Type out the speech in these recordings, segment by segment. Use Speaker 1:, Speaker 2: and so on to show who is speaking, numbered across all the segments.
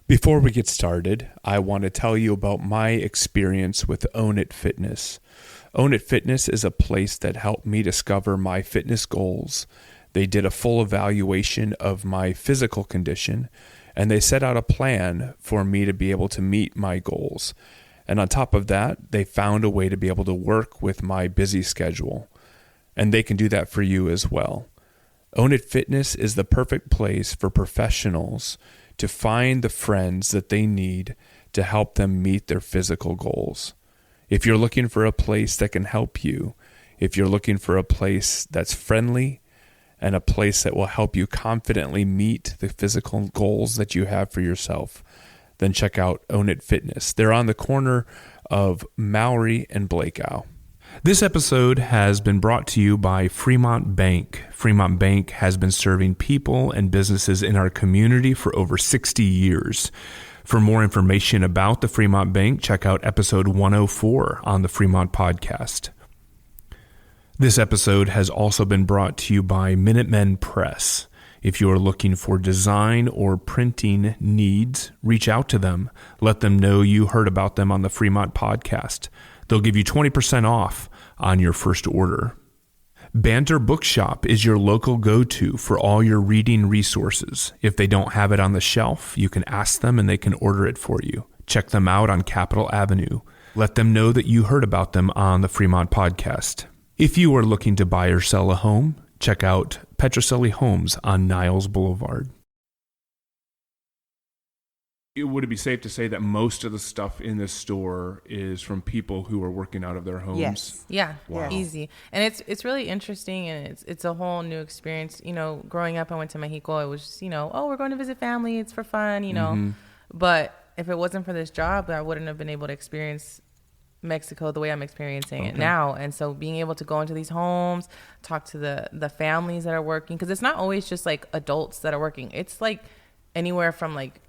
Speaker 1: Before we get started, I want to tell you about my experience with Own It Fitness. Own It Fitness is a place that helped me discover my fitness goals. They did a full evaluation of my physical condition, and they set out a plan for me to be able to meet my goals. And on top of that, they found a way to be able to work with my busy schedule. And they can do that for you as well. Own It Fitness is the perfect place for professionals to find the friends that they need to help them meet their physical goals. If you're looking for a place that can help you, if you're looking for a place that's friendly and a place that will help you confidently meet the physical goals that you have for yourself, then check out Own It Fitness. They're on the corner of Maury and Blakeow. This episode has been brought to you by Fremont Bank. Fremont Bank has been serving people and businesses in our community for over 60 years. For more information about the Fremont Bank, check out episode 104 on the Fremont Podcast. This episode has also been brought to you by Minutemen Press. If you are looking for design or printing needs, reach out to them. Let them know you heard about them on the Fremont Podcast. They'll give you 20% off on your first order. Banter Bookshop is your local go-to for all your reading resources. If they don't have it on the shelf, you can ask them and they can order it for you. Check them out on Capitol Avenue. Let them know that you heard about them on the Fremont Podcast. If you are looking to buy or sell a home, check out Petrocelli Homes on Niles Boulevard. Would it be safe to say that most of the stuff in this store is from people who are working out of their homes?
Speaker 2: Yes.
Speaker 3: Yeah.
Speaker 1: Wow.
Speaker 3: Easy. And it's really interesting, and it's a whole new experience. You know, growing up, I went to Mexico. It was just, oh, we're going to visit family. It's for fun,
Speaker 1: Mm-hmm.
Speaker 3: But if it wasn't for this job, I wouldn't have been able to experience Mexico the way I'm experiencing it now. And so being able to go into these homes, talk to the families that are working, because it's not always just like adults that are working. It's like anywhere from like,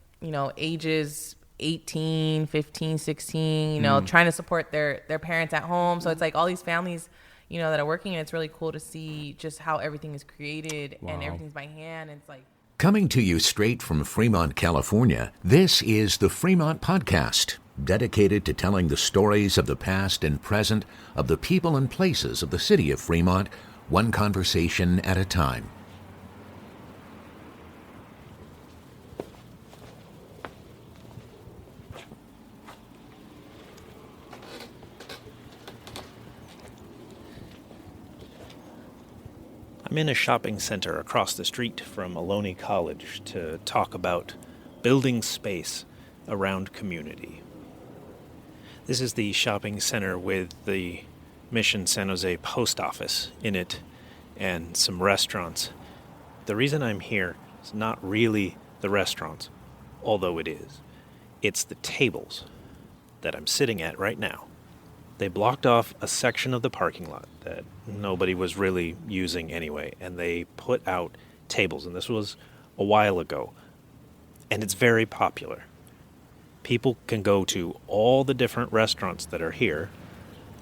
Speaker 3: ages 18, 15, 16, trying to support their parents at home. So it's like all these families, that are working, and it's really cool to see just how everything is created. Wow. And everything's by hand. And it's like,
Speaker 2: Coming to you straight from Fremont, California, this is the Fremont Podcast, dedicated to telling the stories of the past and present of the people and places of the city of Fremont, one conversation at a time.
Speaker 4: I'm in a shopping center across the street from Ohlone College to talk about building space around community. This is the shopping center with the Mission San Jose post office in it and some restaurants. The reason I'm here is not really the restaurants, although it is. It's the tables that I'm sitting at right now. They blocked off a section of the parking lot that nobody was really using anyway, and they put out tables, and this was a while ago, and it's very popular. People can go to all the different restaurants that are here,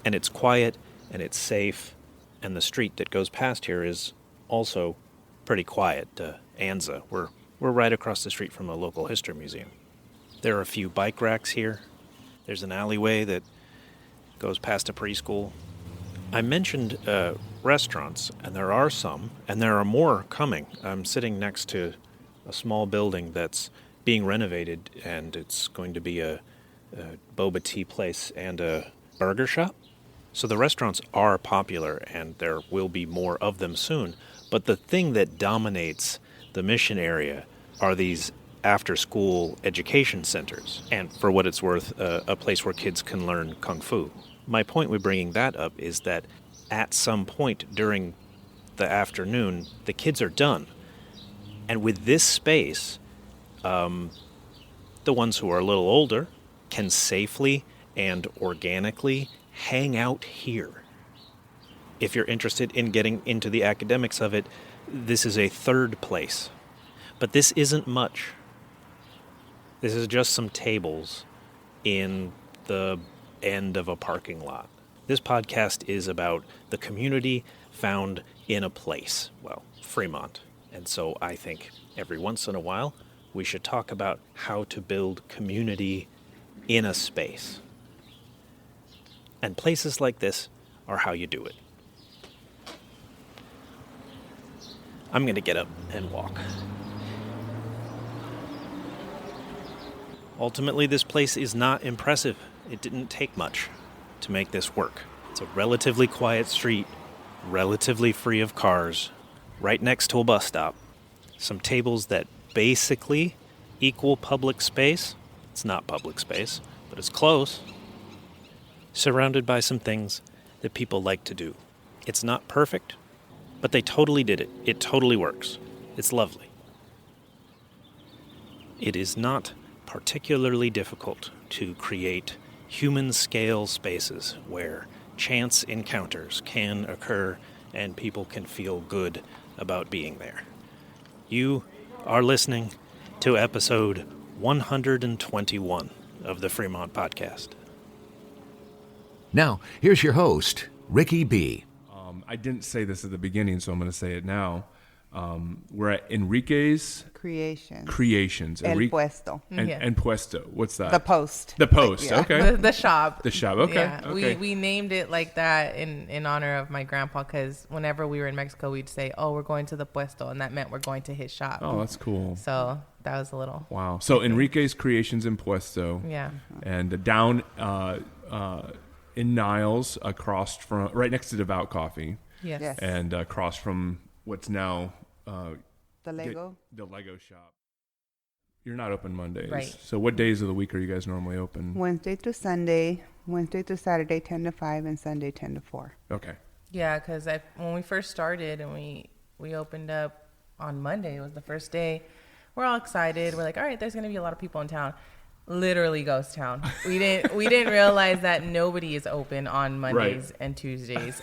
Speaker 4: and it's quiet, and it's safe, and the street that goes past here is also pretty quiet. Anza, we're right across the street from a local history museum. There are a few bike racks here. There's an alleyway that goes past a preschool. I mentioned restaurants, and there are some, and there are more coming. I'm sitting next to a small building that's being renovated, and it's going to be a boba tea place and a burger shop. So the restaurants are popular, and there will be more of them soon. But the thing that dominates the Mission area are these after-school education centers, and for what it's worth, a place where kids can learn Kung Fu. My point with bringing that up is that at some point during the afternoon, the kids are done. And with this space, the ones who are a little older can safely and organically hang out here. If you're interested in getting into the academics of it, this is a third place. But this isn't much. This is just some tables in the end of a parking lot. This podcast is about the community found in a place, well, Fremont. And so I think every once in a while, we should talk about how to build community in a space. And places like this are how you do it. I'm going to get up and walk. Ultimately, this place is not impressive. It didn't take much to make this work. It's a relatively quiet street, relatively free of cars, right next to a bus stop. Some tables that basically equal public space. It's not public space, but it's close. Surrounded by some things that people like to do. It's not perfect, but they totally did it. It totally works. It's lovely. It is not particularly difficult to create human-scale spaces where chance encounters can occur and people can feel good about being there. You are listening to episode 121 of the Fremont Podcast.
Speaker 2: Now, here's your host, Ricky B.
Speaker 1: I didn't say this at the beginning, so I'm going to say it now. We're at Enriquez Creations.
Speaker 5: Puesto.
Speaker 1: And Puesto. What's that?
Speaker 5: The Post.
Speaker 1: The Post,
Speaker 5: Yeah.
Speaker 1: okay.
Speaker 3: The shop.
Speaker 1: The shop, okay.
Speaker 3: Yeah,
Speaker 1: okay.
Speaker 3: we named it like that in honor of my grandpa, because whenever we were in Mexico, we'd say, oh, we're going to the Puesto, and that meant we're going to his shop.
Speaker 1: Oh, that's cool.
Speaker 3: So that was a little...
Speaker 1: Wow. So Enriquez Creations in Puesto.
Speaker 3: Yeah.
Speaker 1: And down in Niles, across from, right next to Devout Coffee.
Speaker 3: Yes.
Speaker 1: And across from what's now...
Speaker 5: the Lego?
Speaker 1: The Lego shop. You're not open Mondays.
Speaker 3: Right.
Speaker 1: So what days of the week are you guys normally open?
Speaker 5: Wednesday through Sunday, Wednesday through Saturday, 10 to 5, and Sunday, 10 to 4.
Speaker 1: Okay.
Speaker 3: Yeah, because when we first started and we opened up on Monday, it was the first day. We're all excited. We're like, all right, there's going to be a lot of people in town. Literally ghost town. We didn't realize that nobody is open on Mondays and Tuesdays.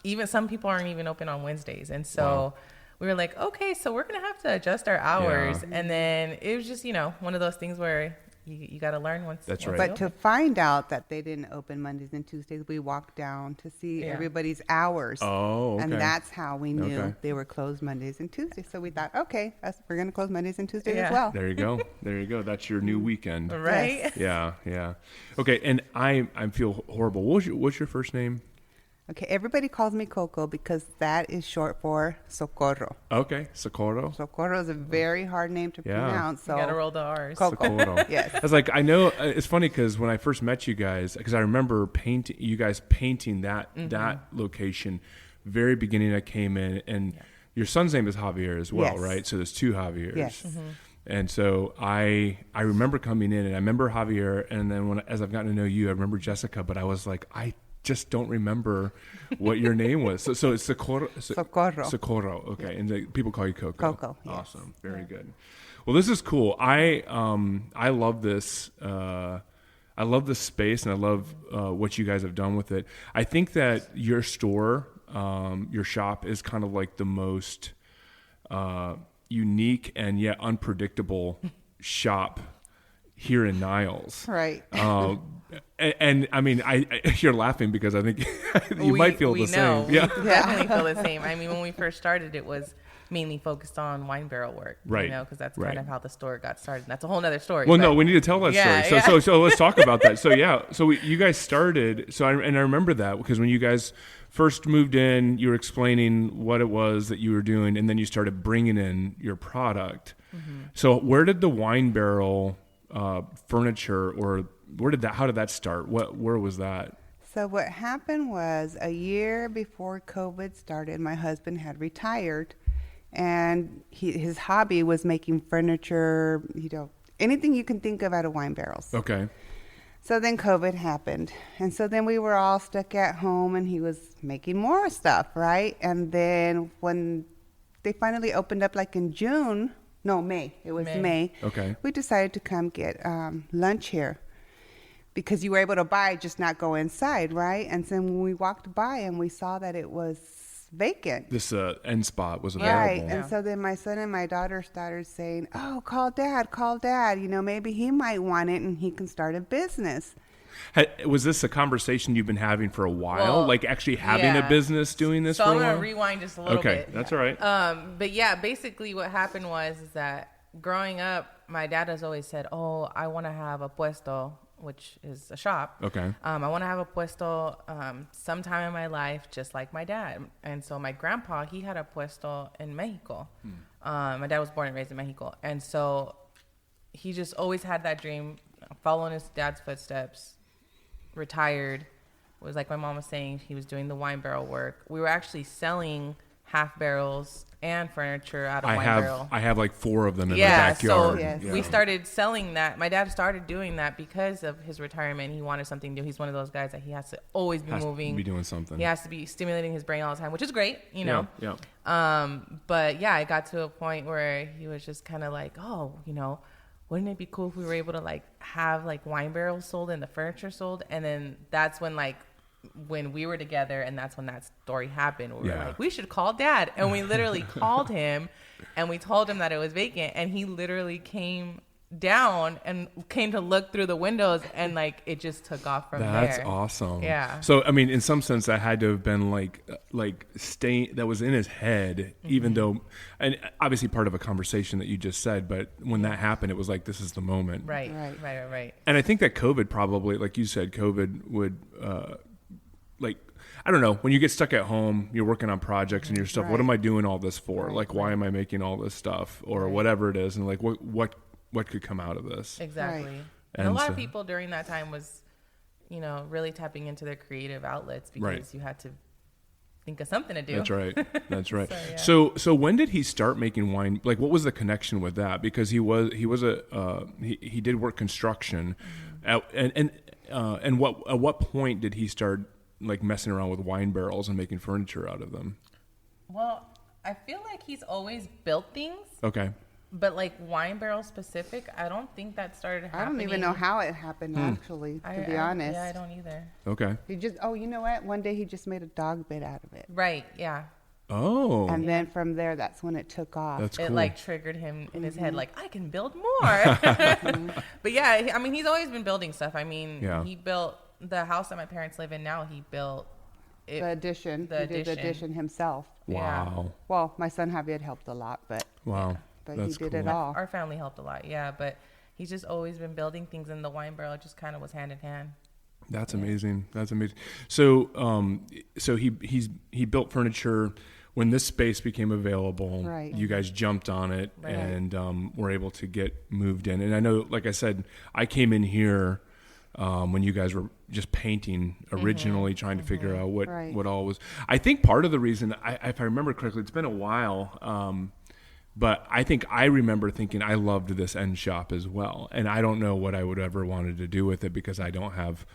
Speaker 3: Even some people aren't even open on Wednesdays. And so we were like, okay, so we're going to have to adjust our hours. Yeah. And then it was just, one of those things where you got to learn once.
Speaker 1: That's right.
Speaker 5: But to find out that they didn't open Mondays and Tuesdays, we walked down to see everybody's hours.
Speaker 1: Oh, okay.
Speaker 5: And that's how we knew they were closed Mondays and Tuesdays. So we thought, okay, we're going to close Mondays and Tuesdays as well.
Speaker 1: There you go. There you go. That's your new weekend.
Speaker 3: Right?
Speaker 1: Yes. Yeah. Okay, and I feel horrible. What's your first name?
Speaker 5: Okay, everybody calls me Coco because that is short for Socorro.
Speaker 1: Okay, Socorro.
Speaker 5: Socorro is a very hard name to pronounce. So
Speaker 3: you got to roll the R's.
Speaker 5: Coco.
Speaker 1: Socorro.
Speaker 5: Yes.
Speaker 1: I was like, I know, it's funny because when I first met you guys, because I remember you guys painting that location very beginning I came in, and your son's name is Javier as well, right? So there's two Javiers.
Speaker 5: Yes.
Speaker 3: Mm-hmm.
Speaker 1: And so I remember coming in, and I remember Javier, and then as I've gotten to know you, I remember Jessica, but I was like, I just don't remember what your name was. So it's Socorro. Socorro. Okay. And people call you Coco.
Speaker 5: Coco. Yes.
Speaker 1: Awesome. Very good. Well, this is cool. I love this. I love this space, and I love what you guys have done with it. I think that your store, your shop, is kind of like the most unique and yet unpredictable shop here in Niles.
Speaker 5: Right.
Speaker 1: And I mean, you're laughing because I think you might feel the same.
Speaker 3: We definitely feel the same. I mean, when we first started, it was mainly focused on wine barrel work,
Speaker 1: right?
Speaker 3: Because that's kind of how the store got started. And that's a whole other story.
Speaker 1: Well, no, we need to tell that story. So let's talk about that. So you guys started. I remember that because when you guys first moved in, you were explaining what it was that you were doing, and then you started bringing in your product. Mm-hmm. So where did the wine barrel furniture, or how did that start? Where was that?
Speaker 5: So what happened was, a year before COVID started, my husband had retired, and his hobby was making furniture, anything you can think of out of wine barrels.
Speaker 1: Okay.
Speaker 5: So then COVID happened, and so then we were all stuck at home, and he was making more stuff, right? And then when they finally opened up, like in May. It was May.
Speaker 1: Okay.
Speaker 5: We decided to come get lunch here because you were able to buy, just not go inside, right? And so when we walked by and we saw that it was vacant.
Speaker 1: This end spot was available.
Speaker 5: Right. And so then my son and my daughter started saying, oh, call dad. Maybe he might want it and he can start a business.
Speaker 1: Was this a conversation you've been having for a while?
Speaker 3: Well,
Speaker 1: like actually having a business doing this
Speaker 3: so
Speaker 1: for a
Speaker 3: I'm
Speaker 1: while?
Speaker 3: going to rewind just a little bit.
Speaker 1: Okay, that's all right.
Speaker 3: But yeah, basically what happened was that growing up, my dad has always said, oh, I want to have a puesto, which is a shop.
Speaker 1: Okay.
Speaker 3: I want to have a puesto sometime in my life, just like my dad. And so my grandpa, he had a puesto in Mexico. My dad was born and raised in Mexico. And so he just always had that dream, following his dad's footsteps, retired. It was like my mom was saying, he was doing the wine barrel work. We were actually selling half barrels and furniture out of wine barrel.
Speaker 1: I have like 4 of them in my backyard.
Speaker 3: So we started selling that. My dad started doing that because of his retirement. He wanted something new. He's one of those guys that he has to always be moving.
Speaker 1: Be doing something.
Speaker 3: He has to be stimulating his brain all the time, which is great, you know.
Speaker 1: Yeah.
Speaker 3: But yeah, it got to a point where he was just kind of like, oh, you know, wouldn't it be cool if we were able to like have like wine barrels sold and the furniture sold? And then that's when when we were together, and that's when that story happened. We were like, we should call Dad. And we literally called him and we told him that it was vacant, and he literally came down and came to look through the windows, and like it just took off from there.
Speaker 1: That's awesome.
Speaker 3: Yeah.
Speaker 1: So I mean, in some sense, that had to have been like staying, that was in his head, even though, and obviously part of a conversation that you just said, but when that happened, it was like, this is the moment.
Speaker 3: Right.
Speaker 1: And I think that COVID probably, like you said, COVID would I don't know, when you get stuck at home, you're working on projects and your stuff, what am I doing all this for? Like, why am I making all this stuff, or whatever it is? And like, what could come out of this?
Speaker 3: Exactly.
Speaker 5: Right.
Speaker 3: And a lot of people during that time was, you know, really tapping into their creative outlets, because you had to think of something to do.
Speaker 1: That's right. That's right.
Speaker 3: So
Speaker 1: So when did he start making wine? Like, what was the connection with that? Because he did work construction, and at what point did he start like messing around with wine barrels and making furniture out of them?
Speaker 3: Well, I feel like he's always built things.
Speaker 1: Okay.
Speaker 3: But like wine barrel specific, I don't think that started happening.
Speaker 5: I don't even know how it happened, actually, to be honest.
Speaker 3: Yeah, I don't either.
Speaker 1: Okay.
Speaker 5: He just, you know what? One day he just made a dog bed out of it.
Speaker 3: Right, yeah.
Speaker 1: Oh.
Speaker 5: And then from there, that's when it took off.
Speaker 1: That's cool.
Speaker 3: It like triggered him in his head, like, I can build more. But yeah, I mean, he's always been building stuff. I mean, he built the house that my parents live in now. He built it.
Speaker 5: The addition. He did the addition himself.
Speaker 1: Wow.
Speaker 3: Yeah.
Speaker 5: Well, my son Javier helped a lot, but but
Speaker 1: That's
Speaker 5: he did
Speaker 1: cool.
Speaker 5: it all.
Speaker 3: Our family helped a lot, yeah. But he's just always been building things, and the wine barrel just kind of was hand in hand.
Speaker 1: That's amazing. That's amazing. So, so he built furniture when this space became available.
Speaker 5: Right.
Speaker 1: You guys jumped on it and were able to get moved in. And I know, like I said, I came in here when you guys were just painting originally, trying to figure out what all was. I think part of the reason, if I remember correctly, it's been a while. But I think I remember thinking I loved this end shop as well. And I don't know what I would ever wanted to do with it, because I don't have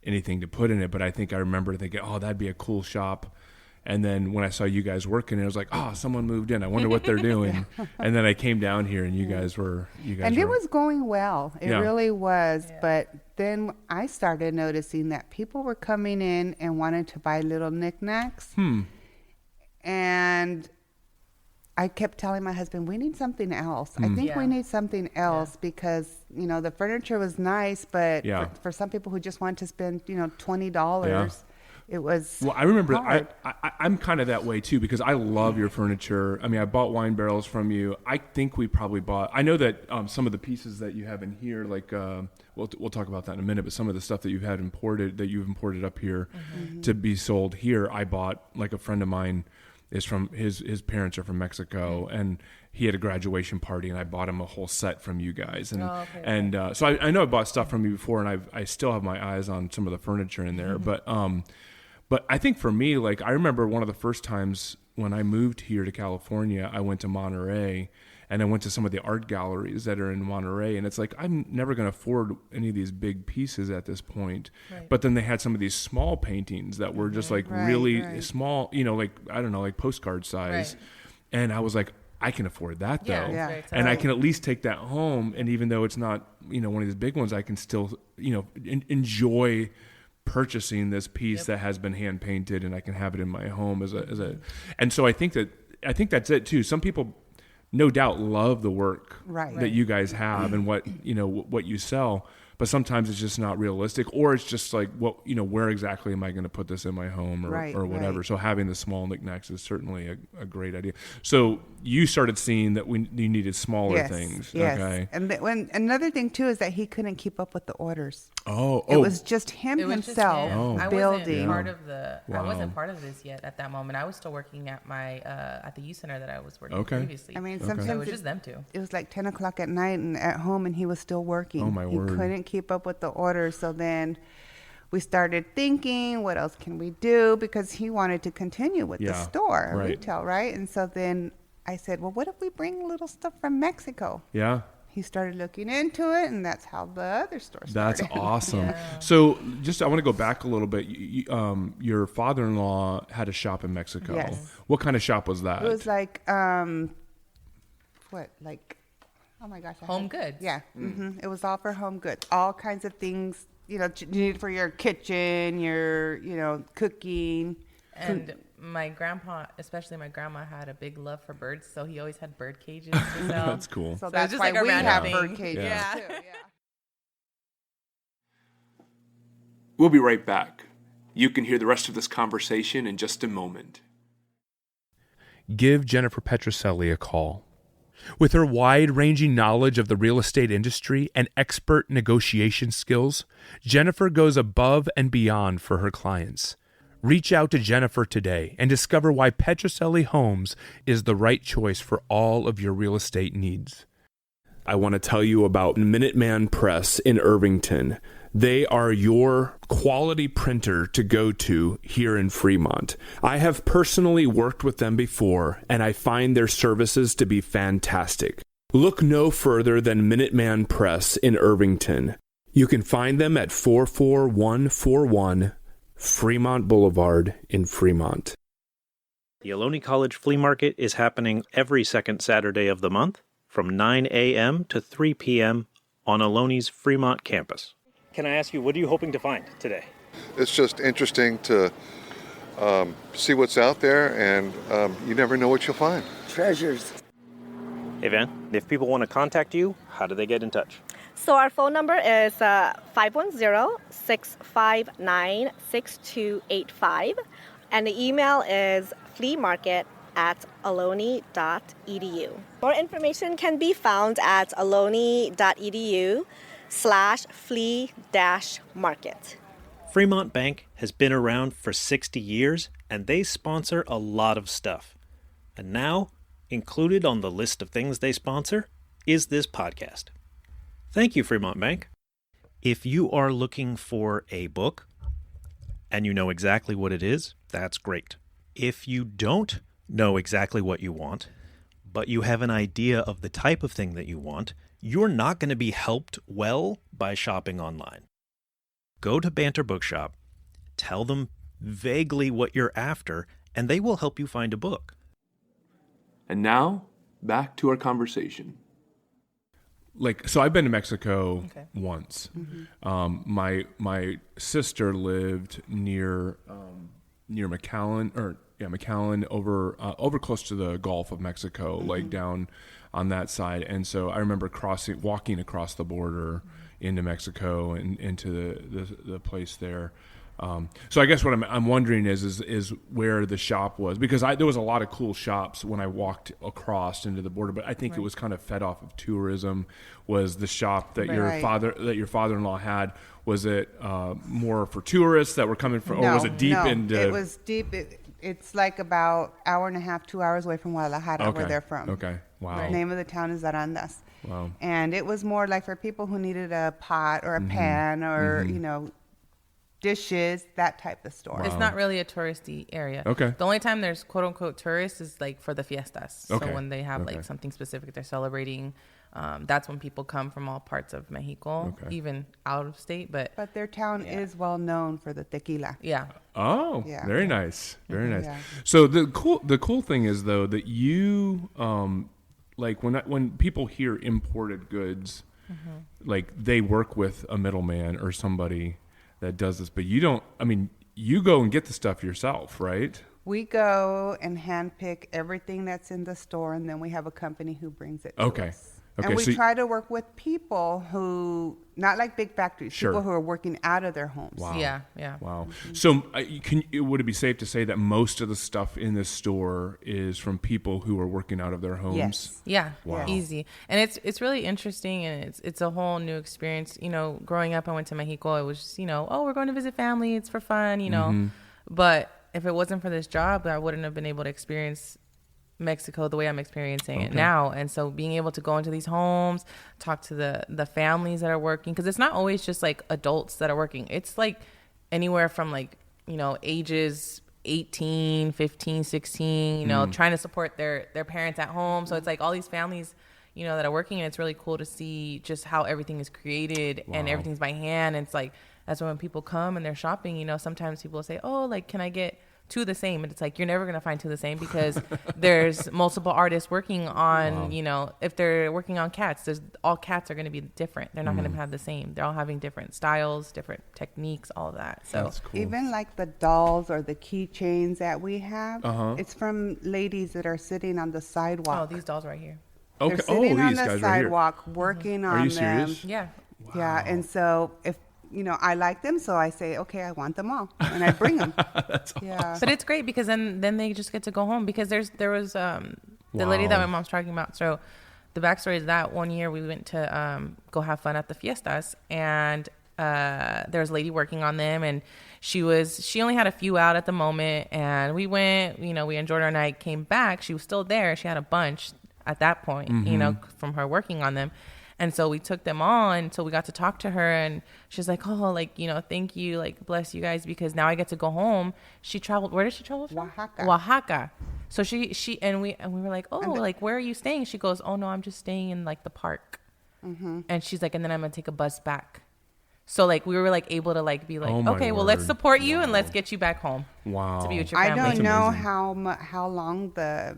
Speaker 1: anything to put in it. But I think I remember thinking, oh, that'd be a cool shop. And then when I saw you guys working, I was like, oh, someone moved in. I wonder what they're doing. And then I came down here, and you guys were.
Speaker 5: It was going well. It really was. Yeah. But then I started noticing that people were coming in and wanted to buy little knickknacks. And I kept telling my husband, we need something else. I think we need something else because, you know, the furniture was nice, but for some people who just want to spend, you know, $20, it was
Speaker 1: Well, I remember
Speaker 5: hard.
Speaker 1: I'm kind of that way too, because I love your furniture. I mean, I bought wine barrels from you. I think we probably bought, I know that some of the pieces that you have in here, like, we'll talk about that in a minute, but some of the stuff that you've imported up here to be sold here, I bought. Like, a friend of mine is from, his parents are from Mexico, and he had a graduation party, and I bought him a whole set from you guys. And so I know I bought stuff from you before, and I still have my eyes on some of the furniture in there. But I think for me, like, I remember one of the first times when I moved here to California, I went to Monterey, and I went to some of the art galleries that are in Monterey, and it's like, I'm never going to afford any of these big pieces at this point. Right. But then they had some of these small paintings that were just like really small, you know, like, I don't know, like postcard size. Right. And I was like, I can afford that though. Yeah. And I can at least take that home. And even though it's not, you know, one of these big ones, I can still, you know, enjoy purchasing this piece that has been hand painted, and I can have it in my home as a, and so I think that's it too. Some people no doubt love the work that you guys have and what, you know, what you sell. but sometimes it's just not realistic, or it's just like, where exactly am I going to put this in my home or whatever. Right. So having the small knickknacks is certainly a great idea. So you started seeing that you needed smaller things.
Speaker 5: Yes.
Speaker 1: Okay.
Speaker 5: And another thing too is that he couldn't keep up with the orders.
Speaker 1: It
Speaker 5: was just himself building.
Speaker 3: I wasn't part of this yet at that moment. I was still working at my at the youth center that I was working previously.
Speaker 5: I mean, sometimes
Speaker 3: it was just them two.
Speaker 5: It was like 10 o'clock at night and at home, and he was still working.
Speaker 1: Oh my word!
Speaker 5: He couldn't keep up with the orders. So then we started thinking, what else can we do? Because he wanted to continue with the store, retail, right? And so then I said, well, what if we bring little stuff from Mexico?
Speaker 1: Yeah.
Speaker 5: He started looking into it, and that's how the other store started.
Speaker 1: That's awesome. So I want to go back a little bit. Your father-in-law had a shop in Mexico.
Speaker 5: Yes.
Speaker 1: What kind of shop was that?
Speaker 5: It was like, oh my gosh.
Speaker 3: Home goods.
Speaker 5: Yeah. Mm-hmm. It was all for home goods. All kinds of things, you need for your kitchen, your, cooking.
Speaker 3: And my grandpa, especially my grandma, had a big love for birds, so he always had bird cages to sell.
Speaker 1: That's cool.
Speaker 5: So that's why we have bird cages too. Yeah.
Speaker 1: We'll be right back. You can hear the rest of this conversation in just a moment. Give Jennifer Petroselli a call. With her wide-ranging knowledge of the real estate industry and expert negotiation skills, Jennifer goes above and beyond for her clients. Reach out to Jennifer today and discover why Petroselli Homes is the right choice for all of your real estate needs. I want to tell you about Minuteman Press in Irvington. They are your quality printer to go to here in Fremont. I have personally worked with them before, and I find their services to be fantastic. Look no further than Minuteman Press in Irvington. You can find them at 44141 Fremont Boulevard in Fremont.
Speaker 4: The Ohlone College Flea Market is happening every second Saturday of the month from 9 a.m. to 3 p.m. on Ohlane's Fremont campus. Can I ask you, what are you hoping to find today?
Speaker 6: It's just interesting to see what's out there, and you never know what you'll find.
Speaker 7: Treasures.
Speaker 4: Hey, Van, if people want to contact you, how do they get in touch?
Speaker 7: So our phone number is 510-659-6285, and the email is fleamarket@ohlone.edu. More information can be found at ohlone.edu/flea-market.
Speaker 4: Fremont Bank has been around for 60 years, and they sponsor a lot of stuff. And now, included on the list of things they sponsor, is this podcast. Thank you, Fremont Bank. If you are looking for a book and you know exactly what it is, that's great. If you don't know exactly what you want, but you have an idea of the type of thing that you want, you're not going to be helped well by shopping online. Go to Banter Bookshop, tell them vaguely what you're after, and they will help you find a book.
Speaker 1: And now, back to our conversation. So I've been to Mexico once. Mm-hmm. My sister lived near McAllen, McAllen over close to the Gulf of Mexico, like down on that side. And so I remember walking across the border into Mexico and into the place there. So I guess what I'm wondering is where the shop was, because there was a lot of cool shops when I walked across into the border, but I think it was kind of fed off of tourism. Was the shop that your father-in-law had, was it more for tourists that were coming from, or was it deep into?
Speaker 5: It was deep. It's like about hour and a half, 2 hours away from Guadalajara, where they're from.
Speaker 1: Okay, wow.
Speaker 5: The name of the town is Arandas.
Speaker 1: Wow.
Speaker 5: And it was more like for people who needed a pot or a pan or dishes, that type of store.
Speaker 3: Wow. It's not really a touristy area.
Speaker 1: Okay.
Speaker 3: The only time there's quote unquote tourists is like for the fiestas.
Speaker 1: Okay.
Speaker 3: So when they have like something specific they're celebrating, that's when people come from all parts of Mexico, even out of state. But
Speaker 5: their town is well known for the tequila.
Speaker 3: Yeah.
Speaker 1: Oh, yeah. Very nice. Very nice.
Speaker 5: Yeah.
Speaker 1: So the cool thing is though that you like when people hear imported goods, like they work with a middleman or somebody that does this, but you don't. I mean, you go and get the stuff yourself, right?
Speaker 5: We go and handpick everything that's in the store, and then we have a company who brings it to us.
Speaker 1: Okay,
Speaker 5: And we
Speaker 1: so
Speaker 5: try to work with people who, not like big factories,
Speaker 1: Sure.
Speaker 5: people who are working out of their homes.
Speaker 1: Wow.
Speaker 3: Yeah, yeah.
Speaker 1: Wow. So would it be safe to say that most of the stuff in this store is from people who are working out of their homes?
Speaker 5: Yes.
Speaker 3: Yeah,
Speaker 1: Wow.
Speaker 3: easy. And it's really interesting, and it's a whole new experience. You know, growing up, I went to Mexico. It was just, you know, oh, we're going to visit family. It's for fun, you know. But if it wasn't for this job, I wouldn't have been able to experience Mexico the way I'm experiencing it now. And so being able to go into these homes, talk to the families that are working, because it's not always just like adults that are working. It's like anywhere from like, you know, ages 18, 15, 16, you know, trying to support their parents at home. So it's like all these families, you know, that are working, and it's really cool to see just how everything is created and everything's by hand. And it's like, that's when people come and they're shopping, you know, sometimes people will say, oh, like, can I get two the same? And it's like, you're never going to find two the same, because there's multiple artists working on, you know, if they're working on cats, all cats are going to be different. They're not going to have the same. They're all having different styles, different techniques, all of that. So
Speaker 1: That's cool.
Speaker 5: Even like the dolls or the keychains that we have, it's from ladies that are sitting on the sidewalk.
Speaker 3: oh, these dolls right here.
Speaker 1: Okay.
Speaker 5: They're sitting on
Speaker 1: These
Speaker 5: the
Speaker 1: guys right here.
Speaker 5: sidewalk working on
Speaker 1: Are you
Speaker 5: them.
Speaker 1: serious?
Speaker 3: Yeah.
Speaker 5: Yeah, and so if, you know, I like them, so I say, okay, I want them all, and I bring them.
Speaker 1: That's
Speaker 5: Yeah.
Speaker 3: But it's great because then they just get to go home, because there was the lady that my mom's talking about. So the backstory is that one year we went to go have fun at the fiestas, and there was a lady working on them, and she only had a few out at the moment, and we went, you know, we enjoyed our night, came back, she was still there, she had a bunch at that point, you know, from her working on them. And so we took them on. So we got to talk to her, and she's like, oh, like, you know, thank you. Like, bless you guys, because now I get to go home. She traveled. Where did she travel from? Oaxaca. So she and we were like, oh, like, where are you staying? She goes, oh, no, I'm just staying in like the park. And she's like, and then I'm going to take a bus back. So like we were like able to like be like,
Speaker 1: Oh, my
Speaker 3: okay, well, let's
Speaker 1: word.
Speaker 3: support you and let's get you back home
Speaker 1: Wow.
Speaker 3: to be with your
Speaker 5: I
Speaker 3: family.
Speaker 5: don't know
Speaker 1: amazing.
Speaker 5: how long the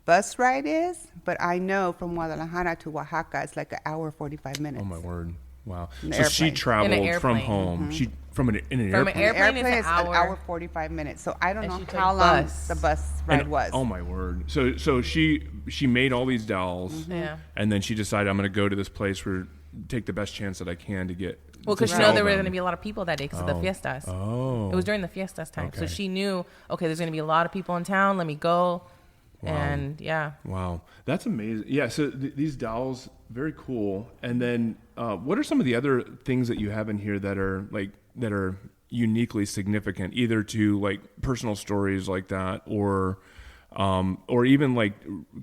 Speaker 5: bus ride is, but I know from Guadalajara to Oaxaca, it's like an hour, 45 minutes.
Speaker 1: Oh my word! Wow.
Speaker 5: An
Speaker 1: So she
Speaker 5: airplane.
Speaker 1: traveled
Speaker 3: In an
Speaker 1: from
Speaker 3: airplane.
Speaker 1: home. She in an
Speaker 3: From an
Speaker 1: airplane.
Speaker 3: airplane is an
Speaker 5: an
Speaker 3: hour.
Speaker 5: hour, 45 minutes. So I don't
Speaker 3: And
Speaker 5: know
Speaker 3: she took
Speaker 5: how long
Speaker 3: bus.
Speaker 5: the bus
Speaker 1: And-
Speaker 5: ride was.
Speaker 1: Oh my word! So she made all these dolls,
Speaker 3: Yeah.
Speaker 1: and then she decided, I'm going to go to this place where take the best chance that I can to get.
Speaker 3: Well, because
Speaker 1: to
Speaker 3: you know
Speaker 1: sell
Speaker 3: there were
Speaker 1: them.
Speaker 3: going to be a lot of people that day because of the fiestas.
Speaker 1: Oh.
Speaker 3: It was during the fiestas time.
Speaker 1: Okay.
Speaker 3: So she knew, okay, there's going to be a lot of people in town. Let me go.
Speaker 1: Wow.
Speaker 3: And yeah.
Speaker 1: Wow, that's amazing. Yeah, so these dolls, very cool. And then, what are some of the other things that you have in here that are uniquely significant, either to like personal stories like that, or even like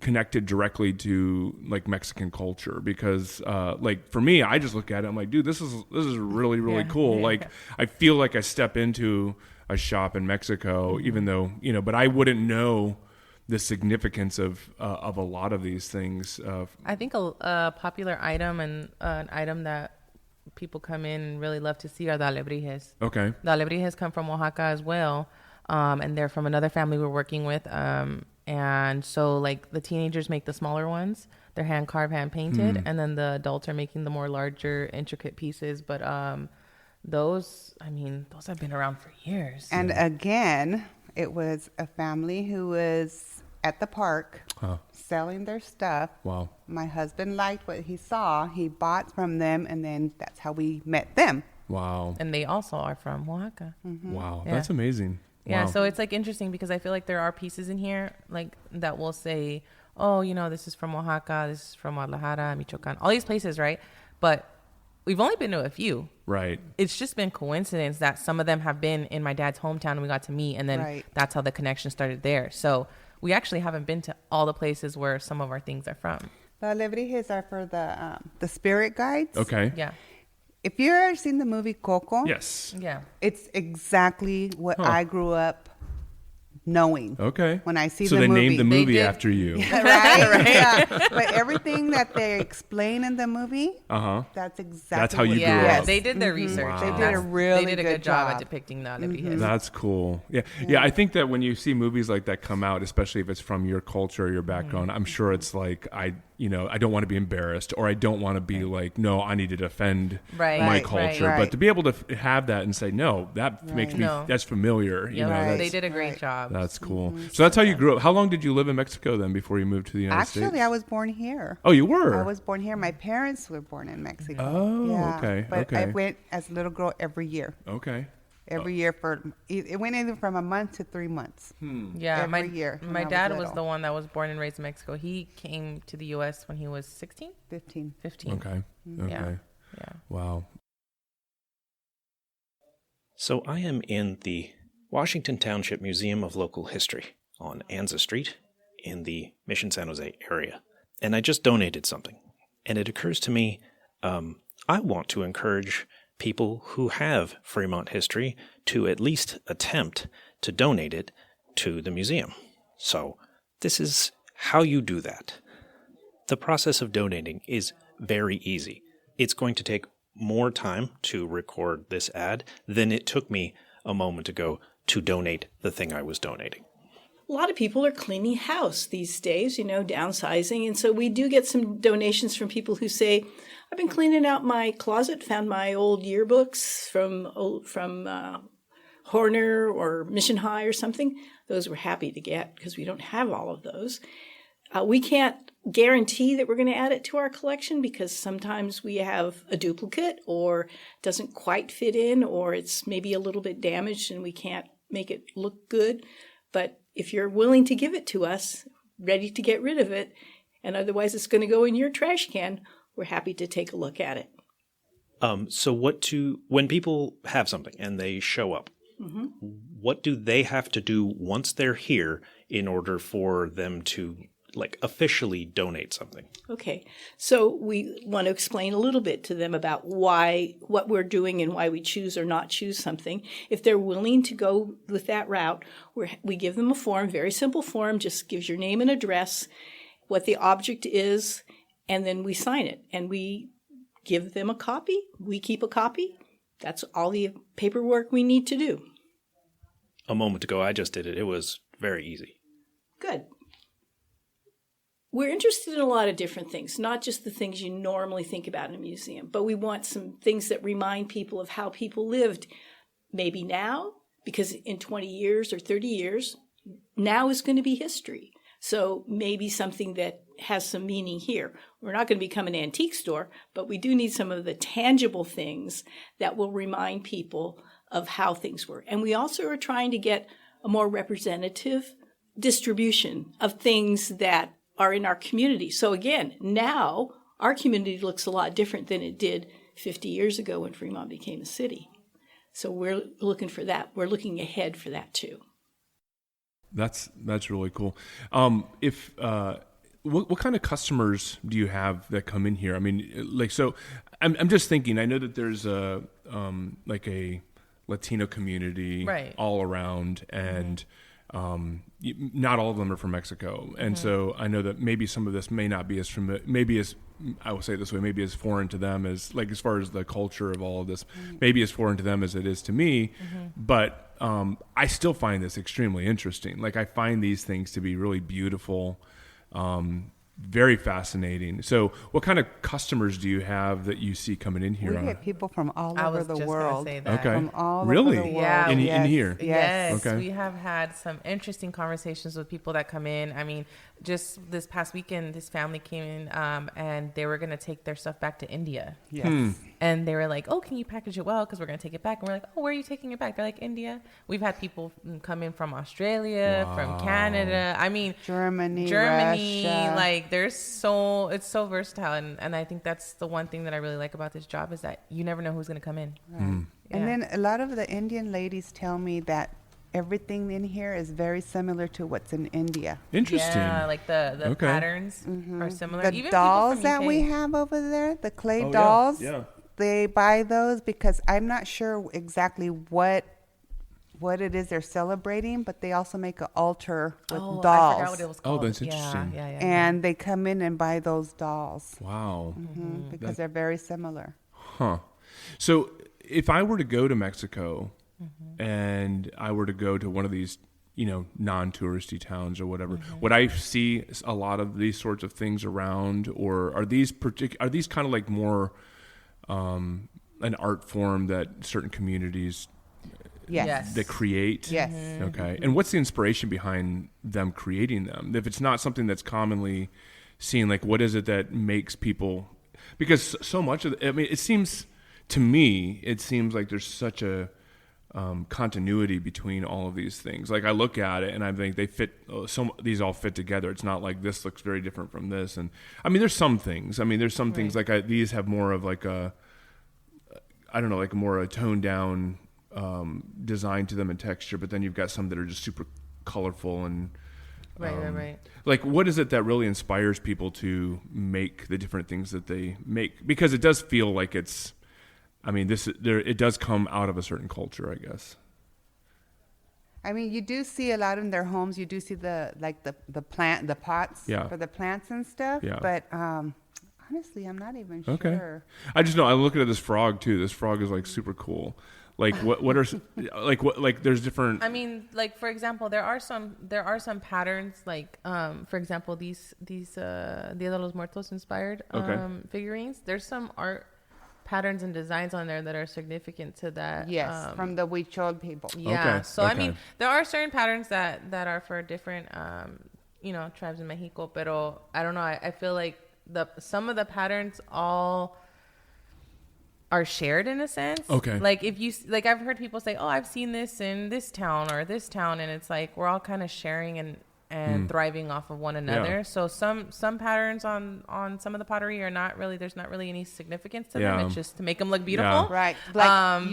Speaker 1: connected directly to like Mexican culture? Because like for me, I just look at it, I'm like, dude, this is really
Speaker 3: Yeah.
Speaker 1: cool.
Speaker 3: Yeah.
Speaker 1: Like I feel like I step into a shop in Mexico, even though but I wouldn't know the significance of a lot of these things.
Speaker 3: I think a popular item and an item that people come in and really love to see are the alebrijes.
Speaker 1: Okay.
Speaker 3: The alebrijes come from Oaxaca as well, and they're from another family we're working with. And so, like, the teenagers make the smaller ones. They're hand carved, hand painted, and then the adults are making the more larger, intricate pieces. But those have been around for years.
Speaker 5: And again, it was a family who was at the park selling their stuff.
Speaker 1: Wow.
Speaker 5: My husband liked what he saw. He bought from them, and then that's how we met them.
Speaker 1: Wow.
Speaker 3: And they also are from Oaxaca.
Speaker 1: Wow.
Speaker 3: Yeah.
Speaker 1: That's amazing.
Speaker 3: Yeah,
Speaker 1: Wow.
Speaker 3: so it's like interesting because I feel like there are pieces in here like that will say, oh, this is from Oaxaca, this is from Guadalajara, Michoacan, all these places, right? But we've only been to a few.
Speaker 1: Right.
Speaker 3: It's just been coincidence that some of them have been in my dad's hometown and we got to meet, and then
Speaker 5: Right.
Speaker 3: that's how the connection started there. So we actually haven't been to all the places where some of our things are from.
Speaker 5: The alebrijes are for the spirit guides.
Speaker 1: Okay.
Speaker 3: Yeah.
Speaker 5: If you've ever seen the movie Coco,
Speaker 1: Yes.
Speaker 3: Yeah.
Speaker 5: it's exactly what I grew up knowing.
Speaker 1: Okay.
Speaker 5: When I see
Speaker 1: so
Speaker 5: the
Speaker 1: they
Speaker 5: movie.
Speaker 1: named the
Speaker 3: They
Speaker 1: movie
Speaker 3: did.
Speaker 1: after you.
Speaker 5: Right? Yeah. But everything that they explain in the movie,
Speaker 1: Uh-huh.
Speaker 5: that's exactly
Speaker 1: That's how you
Speaker 5: what
Speaker 1: grew
Speaker 3: Yeah,
Speaker 1: up.
Speaker 3: they did their research.
Speaker 1: Wow.
Speaker 5: They did a
Speaker 3: That's-
Speaker 5: really
Speaker 3: They did a
Speaker 5: good
Speaker 3: good job at
Speaker 5: job.
Speaker 3: depicting the alebrijes.
Speaker 1: That's cool. Yeah. I think that when you see movies like that come out, especially if it's from your culture or your background, I'm sure it's like, I don't want to be embarrassed, or I don't want to be like, no, I need to defend
Speaker 3: Right.
Speaker 1: my
Speaker 3: Right,
Speaker 1: culture.
Speaker 5: right.
Speaker 1: But to be able to have that and say, no, that makes me,
Speaker 3: No.
Speaker 1: that's familiar.
Speaker 3: Yeah,
Speaker 5: Right.
Speaker 3: they did a great job.
Speaker 1: That's cool. So that's how you grew up. How long did you live in Mexico then before you moved to the United States?
Speaker 5: Actually, I was born here.
Speaker 1: Oh, you were?
Speaker 5: I was born here. My parents were born in Mexico.
Speaker 1: Oh,
Speaker 5: yeah.
Speaker 1: okay.
Speaker 5: But I went as a little girl every year.
Speaker 1: Okay.
Speaker 5: Every year it went either from a month to 3 months.
Speaker 3: Yeah,
Speaker 5: every year.
Speaker 3: My dad was the one that was born and raised in Mexico. He came to the U.S. when he was 16?
Speaker 5: 15.
Speaker 1: Okay.
Speaker 3: Yeah.
Speaker 1: Wow.
Speaker 4: So I am in the Washington Township Museum of Local History on Anza Street in the Mission San Jose area. And I just donated something. And it occurs to me, I want to encourage people who have Fremont history to at least attempt to donate it to the museum. So this is how you do that. The process of donating is very easy. It's going to take more time to record this ad than it took me a moment ago to donate the thing I was donating.
Speaker 8: A lot of people are cleaning house these days, downsizing. And so we do get some donations from people who say, I've been cleaning out my closet, found my old yearbooks from Horner or Mission High or something. Those we're happy to get because we don't have all of those. We can't guarantee that we're going to add it to our collection because sometimes we have a duplicate or doesn't quite fit in or it's maybe a little bit damaged and we can't make it look good. But if you're willing to give it to us, ready to get rid of it, and otherwise it's going to go in your trash can, we're happy to take a look at it.
Speaker 4: So when people have something and they show up, what do they have to do once they're here in order for them to officially donate something?
Speaker 8: Okay, so we want to explain a little bit to them about what we're doing and why we choose or not choose something. If they're willing to go with that route, we give them a form, very simple form, just gives your name and address, what the object is, and then we sign it. And we give them a copy. We keep a copy. That's all the paperwork we need to do.
Speaker 4: A moment ago, I just did it. It was very easy.
Speaker 8: Good. We're interested in a lot of different things, not just the things you normally think about in a museum, but we want some things that remind people of how people lived maybe now, because in 20 years or 30 years, now is going to be history. So maybe something that has some meaning here. We're not going to become an antique store, but we do need some of the tangible things that will remind people of how things were. And we also are trying to get a more representative distribution of things that are in our community. So again, now our community looks a lot different than it did 50 years ago when Fremont became a city. So we're looking for that. We're looking ahead for that too.
Speaker 1: That's really cool. What kind of customers do you have that come in here? I mean, so I'm just thinking. I know that there's a Latino community all around, and not all of them are from Mexico, and so I know that maybe some of this may not be as I will say it this way, maybe as foreign to them as far as the culture of all of this, maybe as foreign to them as it is to me, but I still find this extremely interesting. I find these things to be really beautiful, very fascinating. So what kind of customers do you have that you see coming in here?
Speaker 5: We get people from all over the world.
Speaker 3: Say that.
Speaker 1: Okay.
Speaker 5: From all
Speaker 1: really?
Speaker 5: over the world.
Speaker 3: Yeah.
Speaker 1: In
Speaker 5: Yes.
Speaker 1: here?
Speaker 3: Yes.
Speaker 1: Okay.
Speaker 3: We have had some interesting conversations with people that come in. I mean, just this past weekend, this family came in and they were going to take their stuff back to India.
Speaker 5: Yes.
Speaker 3: And they were like, oh, can you package it well? Because we're going to take it back. And we're like, oh, where are you taking it back? They're like, India. We've had people come in from Australia, from Canada. I mean,
Speaker 5: Germany,
Speaker 3: Russia. It's so versatile. And I think that's the one thing that I really like about this job is that you never know who's going to come in.
Speaker 5: Right.
Speaker 3: Yeah.
Speaker 5: And then a lot of the Indian ladies tell me that everything in here is very similar to what's in India.
Speaker 1: Interesting.
Speaker 3: Yeah, like the patterns are similar.
Speaker 5: The
Speaker 3: Even
Speaker 5: dolls
Speaker 3: people from
Speaker 5: that
Speaker 3: UK.
Speaker 5: we have over there, the clay dolls,
Speaker 1: Yeah.
Speaker 5: they buy those because I'm not sure exactly what it is they're celebrating, but they also make an altar with dolls.
Speaker 3: I forgot what it was called.
Speaker 1: Oh, that's interesting.
Speaker 3: Yeah.
Speaker 5: And they come in and buy those dolls.
Speaker 1: Wow.
Speaker 5: Because they're very similar.
Speaker 1: Huh. So if I were to go to Mexico and I were to go to one of these, non-touristy towns or whatever, would I see a lot of these sorts of things around, or are these kind of like more an art form that certain communities
Speaker 5: Yes.
Speaker 1: that create?
Speaker 5: Yes.
Speaker 1: Okay. And what's the inspiration behind them creating them? If it's not something that's commonly seen, like what is it that makes people, because so much of it seems like there's such a continuity between all of these things. Like I look at it and I think they fit, these all fit together. It's not like this looks very different from this. And I mean, there's some things things like these have more of like a toned down design to them and texture, but then you've got some that are just super colorful and
Speaker 3: right.
Speaker 1: Like what is it that really inspires people to make the different things that they make? Because it does feel like it does come out of a certain culture, I guess.
Speaker 5: I mean, you do see a lot in their homes. You do see the pots for the plants and stuff. Yeah. But honestly, I'm not even sure.
Speaker 1: I just know I look at this frog too. This frog is like super cool. Like what are like there's different.
Speaker 3: I mean, like for example, there are some patterns. Like for example, these Dia de los Muertos inspired figurines. There's some art patterns and designs on there that are significant to that.
Speaker 5: Yes, from the Huichol people.
Speaker 3: Yeah. Okay. So I mean, there are certain patterns that are for different tribes in Mexico. Pero I don't know. I feel like some of the patterns all are shared in a sense. Okay. Like I've heard people say, "Oh, I've seen this in this town or this town," and it's like we're all kind of sharing and thriving off of one another. Yeah. So some patterns on some of the pottery are not really, there's not really any significance to them. It's just to make them look beautiful.
Speaker 5: Yeah. Right. Like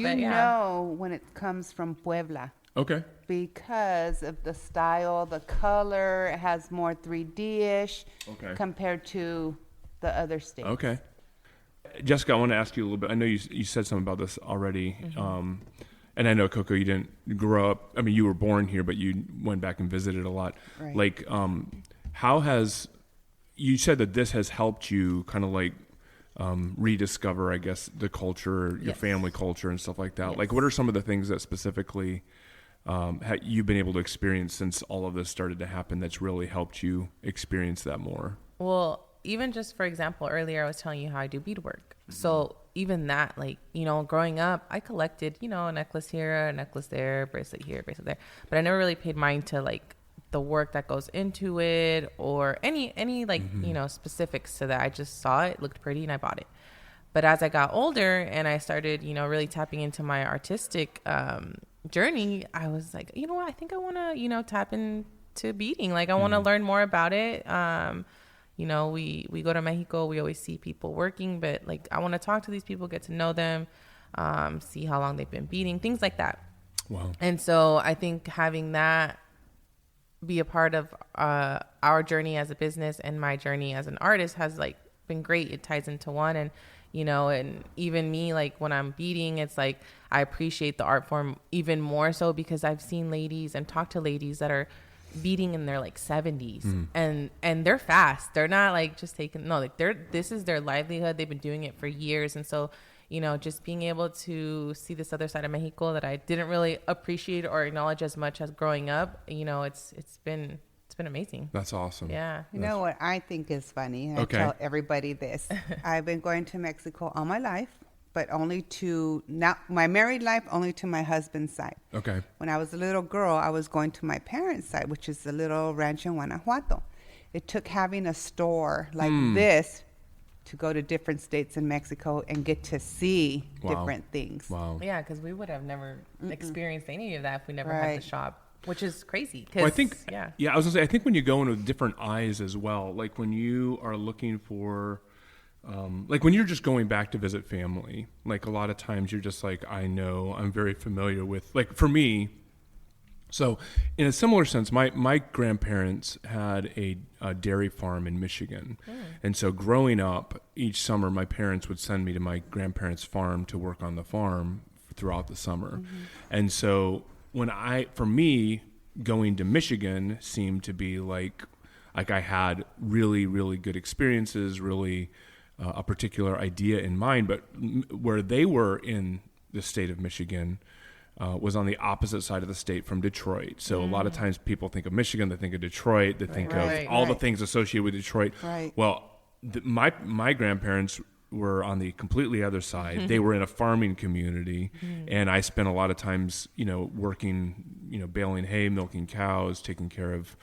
Speaker 5: when it comes from Puebla.
Speaker 1: Okay.
Speaker 5: Because of the style, the color, it has more 3D-ish compared to the other states.
Speaker 1: Okay. Jessica, I want to ask you a little bit. I know you said something about this already. Mm-hmm. And I know, Coco, you didn't grow up. I mean, you were born here, but you went back and visited a lot. Right. Like, you said that this has helped you kind of like rediscover, I guess, the culture, your family culture and stuff like that. Yes. Like, what are some of the things that specifically you've been able to experience since all of this started to happen that's really helped you experience that more?
Speaker 3: Well, even just, for example, earlier I was telling you how I do beadwork. So even that, like, growing up, I collected, a necklace here, a necklace there, bracelet here, bracelet there. But I never really paid mind to, like, the work that goes into it or any like, specifics to that. I just saw it, looked pretty, and I bought it. But as I got older and I started, really tapping into my artistic journey, I was like, you know what? I think I want to, tap into beading. Like, I want to learn more about it. We go to Mexico, we always see people working, but like I want to talk to these people, get to know them, see how long they've been beading, things like that.
Speaker 1: Wow. And
Speaker 3: so I think having that be a part of our journey as a business and my journey as an artist has like been great. It ties into one. And, and even me, like when I'm beading, it's like I appreciate the art form even more so because I've seen ladies and talked to ladies that are beading in their like 70s and they're fast. They're not like just this is their livelihood. They've been doing it for years. And so, just being able to see this other side of Mexico that I didn't really appreciate or acknowledge as much as growing up, it's been amazing.
Speaker 1: That's awesome.
Speaker 3: Yeah.
Speaker 5: You know what I think is funny? And I tell everybody this. I've been going to Mexico all my life. But only to my married life, only to my husband's side.
Speaker 1: Okay.
Speaker 5: When I was a little girl, I was going to my parents' side, which is a little ranch in Guanajuato. It took having a store like this to go to different states in Mexico and get to see different things.
Speaker 1: Wow.
Speaker 3: Yeah, because we would have never experienced any of that if we never had the shop, which is crazy.
Speaker 1: Well, I think, I was going to say, I think when you go in with different eyes as well, like when you are looking for... like when you're just going back to visit family, like a lot of times you're just like, I'm very familiar with, like for me. So in a similar sense, my grandparents had a dairy farm in Michigan. And so growing up each summer, my parents would send me to my grandparents' farm to work on the farm throughout the summer. And so for me, going to Michigan seemed to be like I had really, really good experiences, really, a particular idea in mind, but where they were in the state of Michigan was on the opposite side of the state from Detroit. So a lot of times people think of Michigan, they think of Detroit, they think of all the things associated with Detroit.
Speaker 5: Right.
Speaker 1: Well, my grandparents were on the completely other side. They were in a farming community, and I spent a lot of times, working, baling hay, milking cows, taking care of,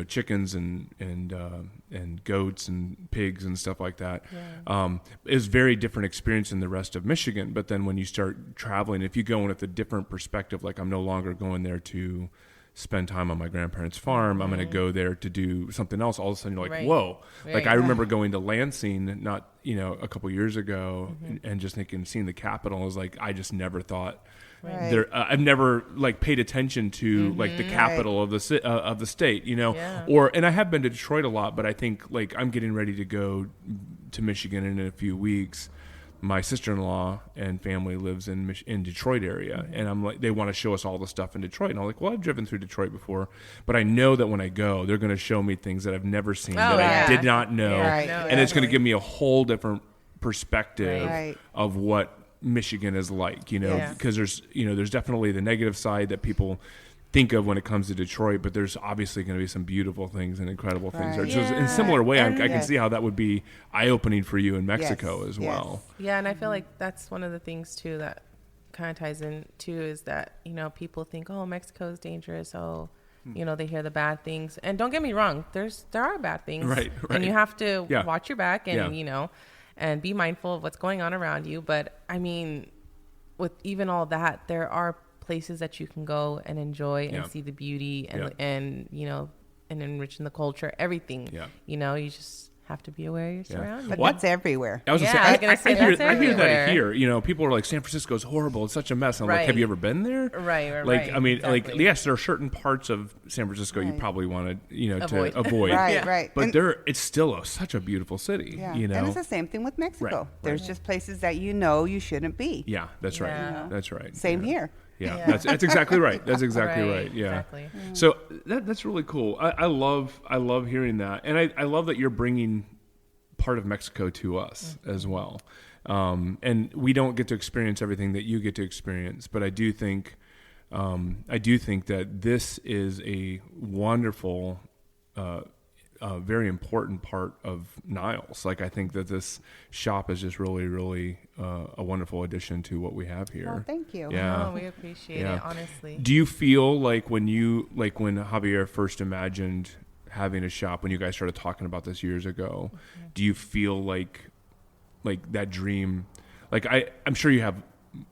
Speaker 1: chickens and goats and pigs and stuff like that. It was a very different experience in the rest of Michigan. But then when you start traveling, if you go in with a different perspective, like I'm no longer going there to spend time on my grandparents' farm, I'm going to go there to do something else. All of a sudden you're like, whoa. Like I remember going to Lansing not, a couple years ago and just seeing the Capitol. I was like, I just never thought there, I've never like paid attention to like the capital of the state, and I have been to Detroit a lot, but I think like I'm getting ready to go to Michigan in a few weeks. My sister-in-law and family lives in Detroit area, and I'm like, they want to show us all the stuff in Detroit, and I'm like, well, I've driven through Detroit before, but I know that when I go, they're going to show me things that I've never seen I did not know, and it's going to give me a whole different perspective of what Michigan is like, because there's definitely the negative side that people think of when it comes to Detroit, but there's obviously going to be some beautiful things and incredible things there. So in a similar way, I can see how that would be eye-opening for you in Mexico as well.
Speaker 3: Yeah, and I feel like that's one of the things too that kind of ties in too is that, people think, oh, Mexico is dangerous. Oh, they hear the bad things. And don't get me wrong, there are bad things. Right. And you have to watch your back and, and be mindful of what's going on around you. But I mean, with even all that, there are places that you can go and enjoy and see the beauty and enriching the culture, everything. You just have to be aware of your surroundings.
Speaker 5: But that's everywhere.
Speaker 1: I was gonna say, I hear that here. People are like, San Francisco is horrible. It's such a mess. And I'm like, have you ever been there?
Speaker 3: Right.
Speaker 1: Like, I mean, exactly. Like, yes, there are certain parts of San Francisco you probably want to, to avoid.
Speaker 5: Right.
Speaker 1: But it's still such a beautiful city.
Speaker 5: And it's the same thing with Mexico.
Speaker 1: Right.
Speaker 5: There's just places that you shouldn't be.
Speaker 1: Yeah, that's right. That's right.
Speaker 5: Same here.
Speaker 1: Yeah, that's exactly right. That's exactly right. Yeah.
Speaker 3: Exactly.
Speaker 1: So that's really cool. I love hearing that, and I love that you're bringing part of Mexico to us as well. And we don't get to experience everything that you get to experience, but I do think that this is a wonderful, very important part of Niles. Like I think that this shop is just really, really a wonderful addition to what we have here.
Speaker 5: Well, thank you.
Speaker 1: Yeah,
Speaker 3: we appreciate it, honestly.
Speaker 1: Do you feel like when Javier first imagined having a shop, when you guys started talking about this years ago, do you feel like that dream? Like I'm sure you have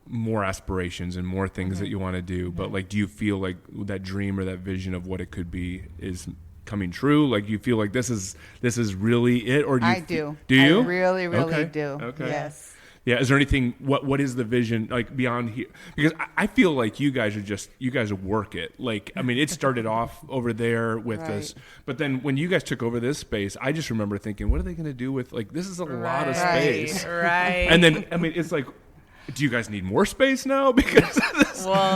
Speaker 1: more aspirations and more things that you want to do, but like, do you feel like that dream or that vision of what it could be is coming true? Like you feel like this is really it, or do you?
Speaker 5: I do.
Speaker 1: Do you?
Speaker 5: I really do.
Speaker 1: Okay.
Speaker 5: Yes.
Speaker 1: Yeah. Is there anything? What is the vision like beyond here? Because I feel like you guys work it. Like I mean, it started off over there with this, but then when you guys took over this space, I just remember thinking, what are they going to do with like this is a lot of space,
Speaker 3: right?
Speaker 1: And then I mean, it's like, do you guys need more space now? Because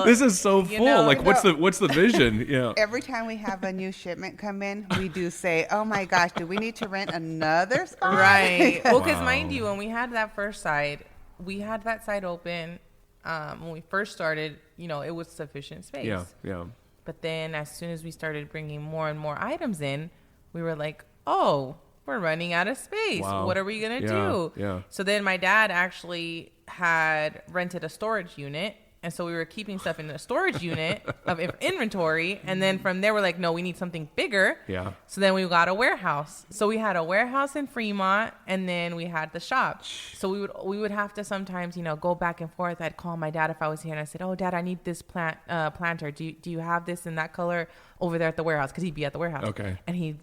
Speaker 1: this is so full. Like, what's the vision? Yeah.
Speaker 5: Every time we have a new shipment come in, we do say, "Oh my gosh, do we need to rent another spot?"
Speaker 3: Right. Well, because mind you, when we had that first side, we had that side open. When we first started, it was sufficient space.
Speaker 1: Yeah.
Speaker 3: But then, as soon as we started bringing more and more items in, we were like, "Oh, we're running out of space. Wow. What are we gonna do?"
Speaker 1: Yeah.
Speaker 3: So then, my dad actually had rented a storage unit, and so we were keeping stuff in a storage unit of inventory, and then from there we're like, no, we need something bigger.
Speaker 1: Yeah.
Speaker 3: So then we got a warehouse. So we had a warehouse in Fremont, and then we had the shop. So we would have to sometimes go back and forth. I'd call my dad if I was here, and I said, oh Dad, I need this planter. Do you have this in that color over there at the warehouse? Because he'd be at the warehouse.
Speaker 1: Okay.
Speaker 3: And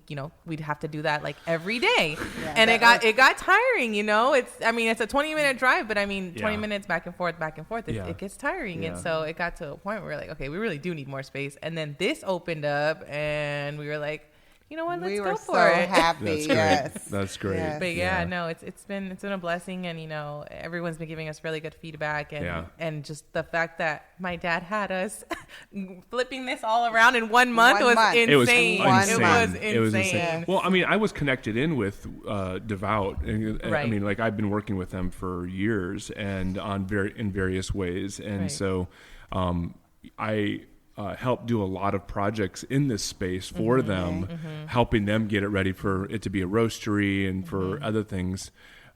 Speaker 3: we'd have to do that like every day. And it got tiring. It's a 20-minute drive, but 20 minutes back and forth. It gets tiring. And so it got to a point where we're like, okay, we really do need more space. And then this opened up, and we were like, you know what, let's go for it.
Speaker 5: Happy.
Speaker 1: That's great.
Speaker 5: Yes.
Speaker 3: But no, it's been a blessing, and everyone's been giving us really good feedback, and just the fact that my dad had us flipping this all around in 1 month was insane.
Speaker 1: It was insane.
Speaker 3: It was insane.
Speaker 1: Well, I was connected in with Devout, and
Speaker 3: right.
Speaker 1: I've been working with them for years and in various ways, and
Speaker 3: right.
Speaker 1: so I help do a lot of projects in this space for them, helping them get it ready for it to be a roastery and for other things.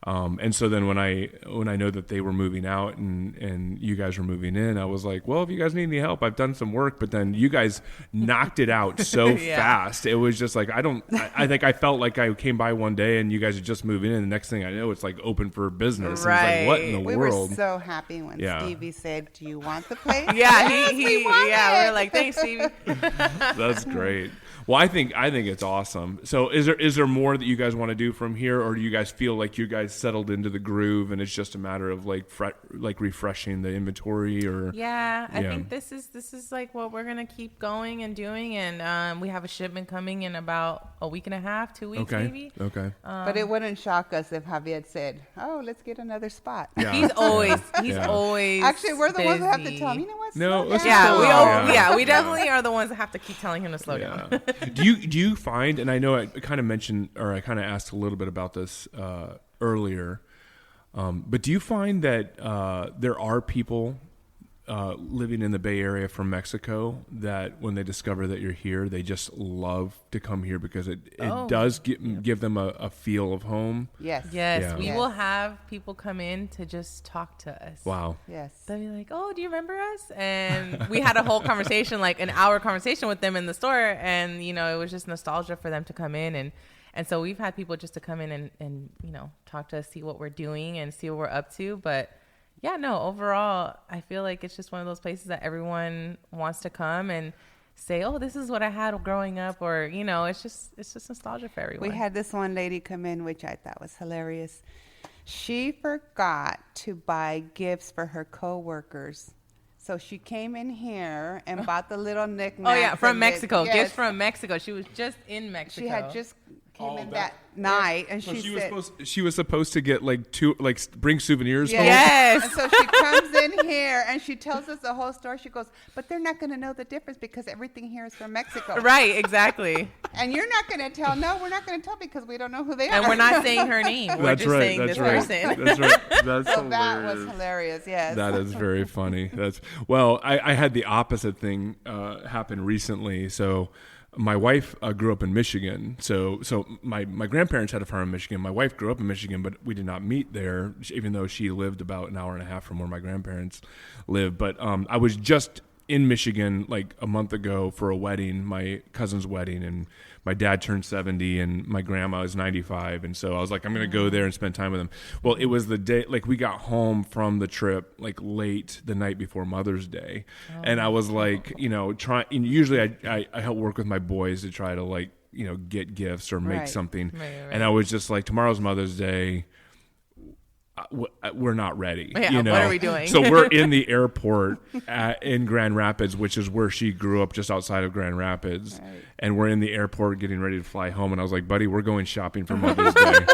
Speaker 1: And so then when I know that they were moving out and you guys were moving in, I was like, well, if you guys need any help, I've done some work. But then you guys knocked it out so fast. It was just like, I think I felt like I came by one day and you guys are just moving in. The next thing I know, it's like open for business.
Speaker 3: Right.
Speaker 1: It's like, what in the world?
Speaker 5: We were so happy when Stevie said, do you want the place?
Speaker 3: We were like, thanks, Stevie.
Speaker 1: That's great. Well, I think it's awesome. So is there more that you guys want to do from here, or do you guys feel like you guys settled into the groove and it's just a matter of like refreshing the inventory? Or
Speaker 3: I think this is like what we're gonna keep going and doing, and we have a shipment coming in about a week and a half, 2 weeks maybe.
Speaker 1: Okay.
Speaker 5: But it wouldn't shock us if Javier said, "Oh, let's get another spot."
Speaker 1: Yeah.
Speaker 3: He's always
Speaker 5: Actually, we're the ones that have to
Speaker 3: busy.
Speaker 5: tell him, you know what?
Speaker 1: No,
Speaker 5: slow
Speaker 1: let's
Speaker 5: down.
Speaker 3: We definitely are the ones that have to keep telling him to slow down.
Speaker 1: Do you find, and I know I kind of mentioned, or I kind of asked a little bit about this earlier, but do you find that there are people living in the Bay Area from Mexico that when they discover that you're here, they just love to come here because it does give them a feel of home?
Speaker 5: Yes.
Speaker 3: We will have people come in to just talk to us.
Speaker 1: Wow.
Speaker 5: Yes.
Speaker 3: They'll be like, oh, do you remember us? And we had a whole conversation, like an hour conversation with them in the store. And, you know, it was just nostalgia for them to come in. And so we've had people just to come in and, you know, talk to us, see what we're doing and see what we're up to. But yeah, no, overall, I feel like it's just one of those places that everyone wants to come and say, oh, this is what I had growing up. Or, you know, it's just nostalgia for everyone.
Speaker 5: We had this one lady come in, which I thought was hilarious. She forgot to buy gifts for her coworkers. So she came in here and bought the little knickknacks.
Speaker 3: Oh, yeah, from Mexico.
Speaker 5: Yes.
Speaker 3: Gifts from Mexico. She was just in Mexico.
Speaker 5: She had just came in that night, and
Speaker 1: So
Speaker 5: she said,
Speaker 1: she was supposed to get bring souvenirs home?
Speaker 3: Yes.
Speaker 5: And so she comes in here and she tells us the whole story. She goes, but they're not going to know the difference because everything here is from Mexico.
Speaker 3: Right, exactly.
Speaker 5: And you're not going to tell. No, we're not going to tell because we don't know who they are.
Speaker 3: And we're not saying her name. We're
Speaker 1: That's
Speaker 3: just
Speaker 1: right.
Speaker 3: saying
Speaker 1: That's
Speaker 3: this
Speaker 1: right.
Speaker 3: person.
Speaker 1: That's right. That's
Speaker 5: So
Speaker 1: hilarious.
Speaker 5: that was hilarious, yes.
Speaker 1: That is very funny. I had the opposite thing happen recently. So my wife grew up in Michigan. So my grandparents had a farm in Michigan. My wife grew up in Michigan, but we did not meet there, even though she lived about an hour and a half from where my grandparents lived. But I was just in Michigan like a month ago for a wedding, my cousin's wedding, and my dad turned 70 and my grandma is 95. And so I was like, I'm going to go there and spend time with them. Well, it was the day, like we got home from the trip, like late the night before Mother's Day. And I was like, you know, usually I help work with my boys to try to like, you know, get gifts or make something. Right. And I was just like, tomorrow's Mother's Day. We're not ready.
Speaker 3: Yeah,
Speaker 1: you know?
Speaker 3: what are we doing?
Speaker 1: So we're in the airport in Grand Rapids, which is where she grew up, just outside of Grand Rapids. Right. And we're in the airport getting ready to fly home. And I was like, buddy, we're going shopping for Mother's Day.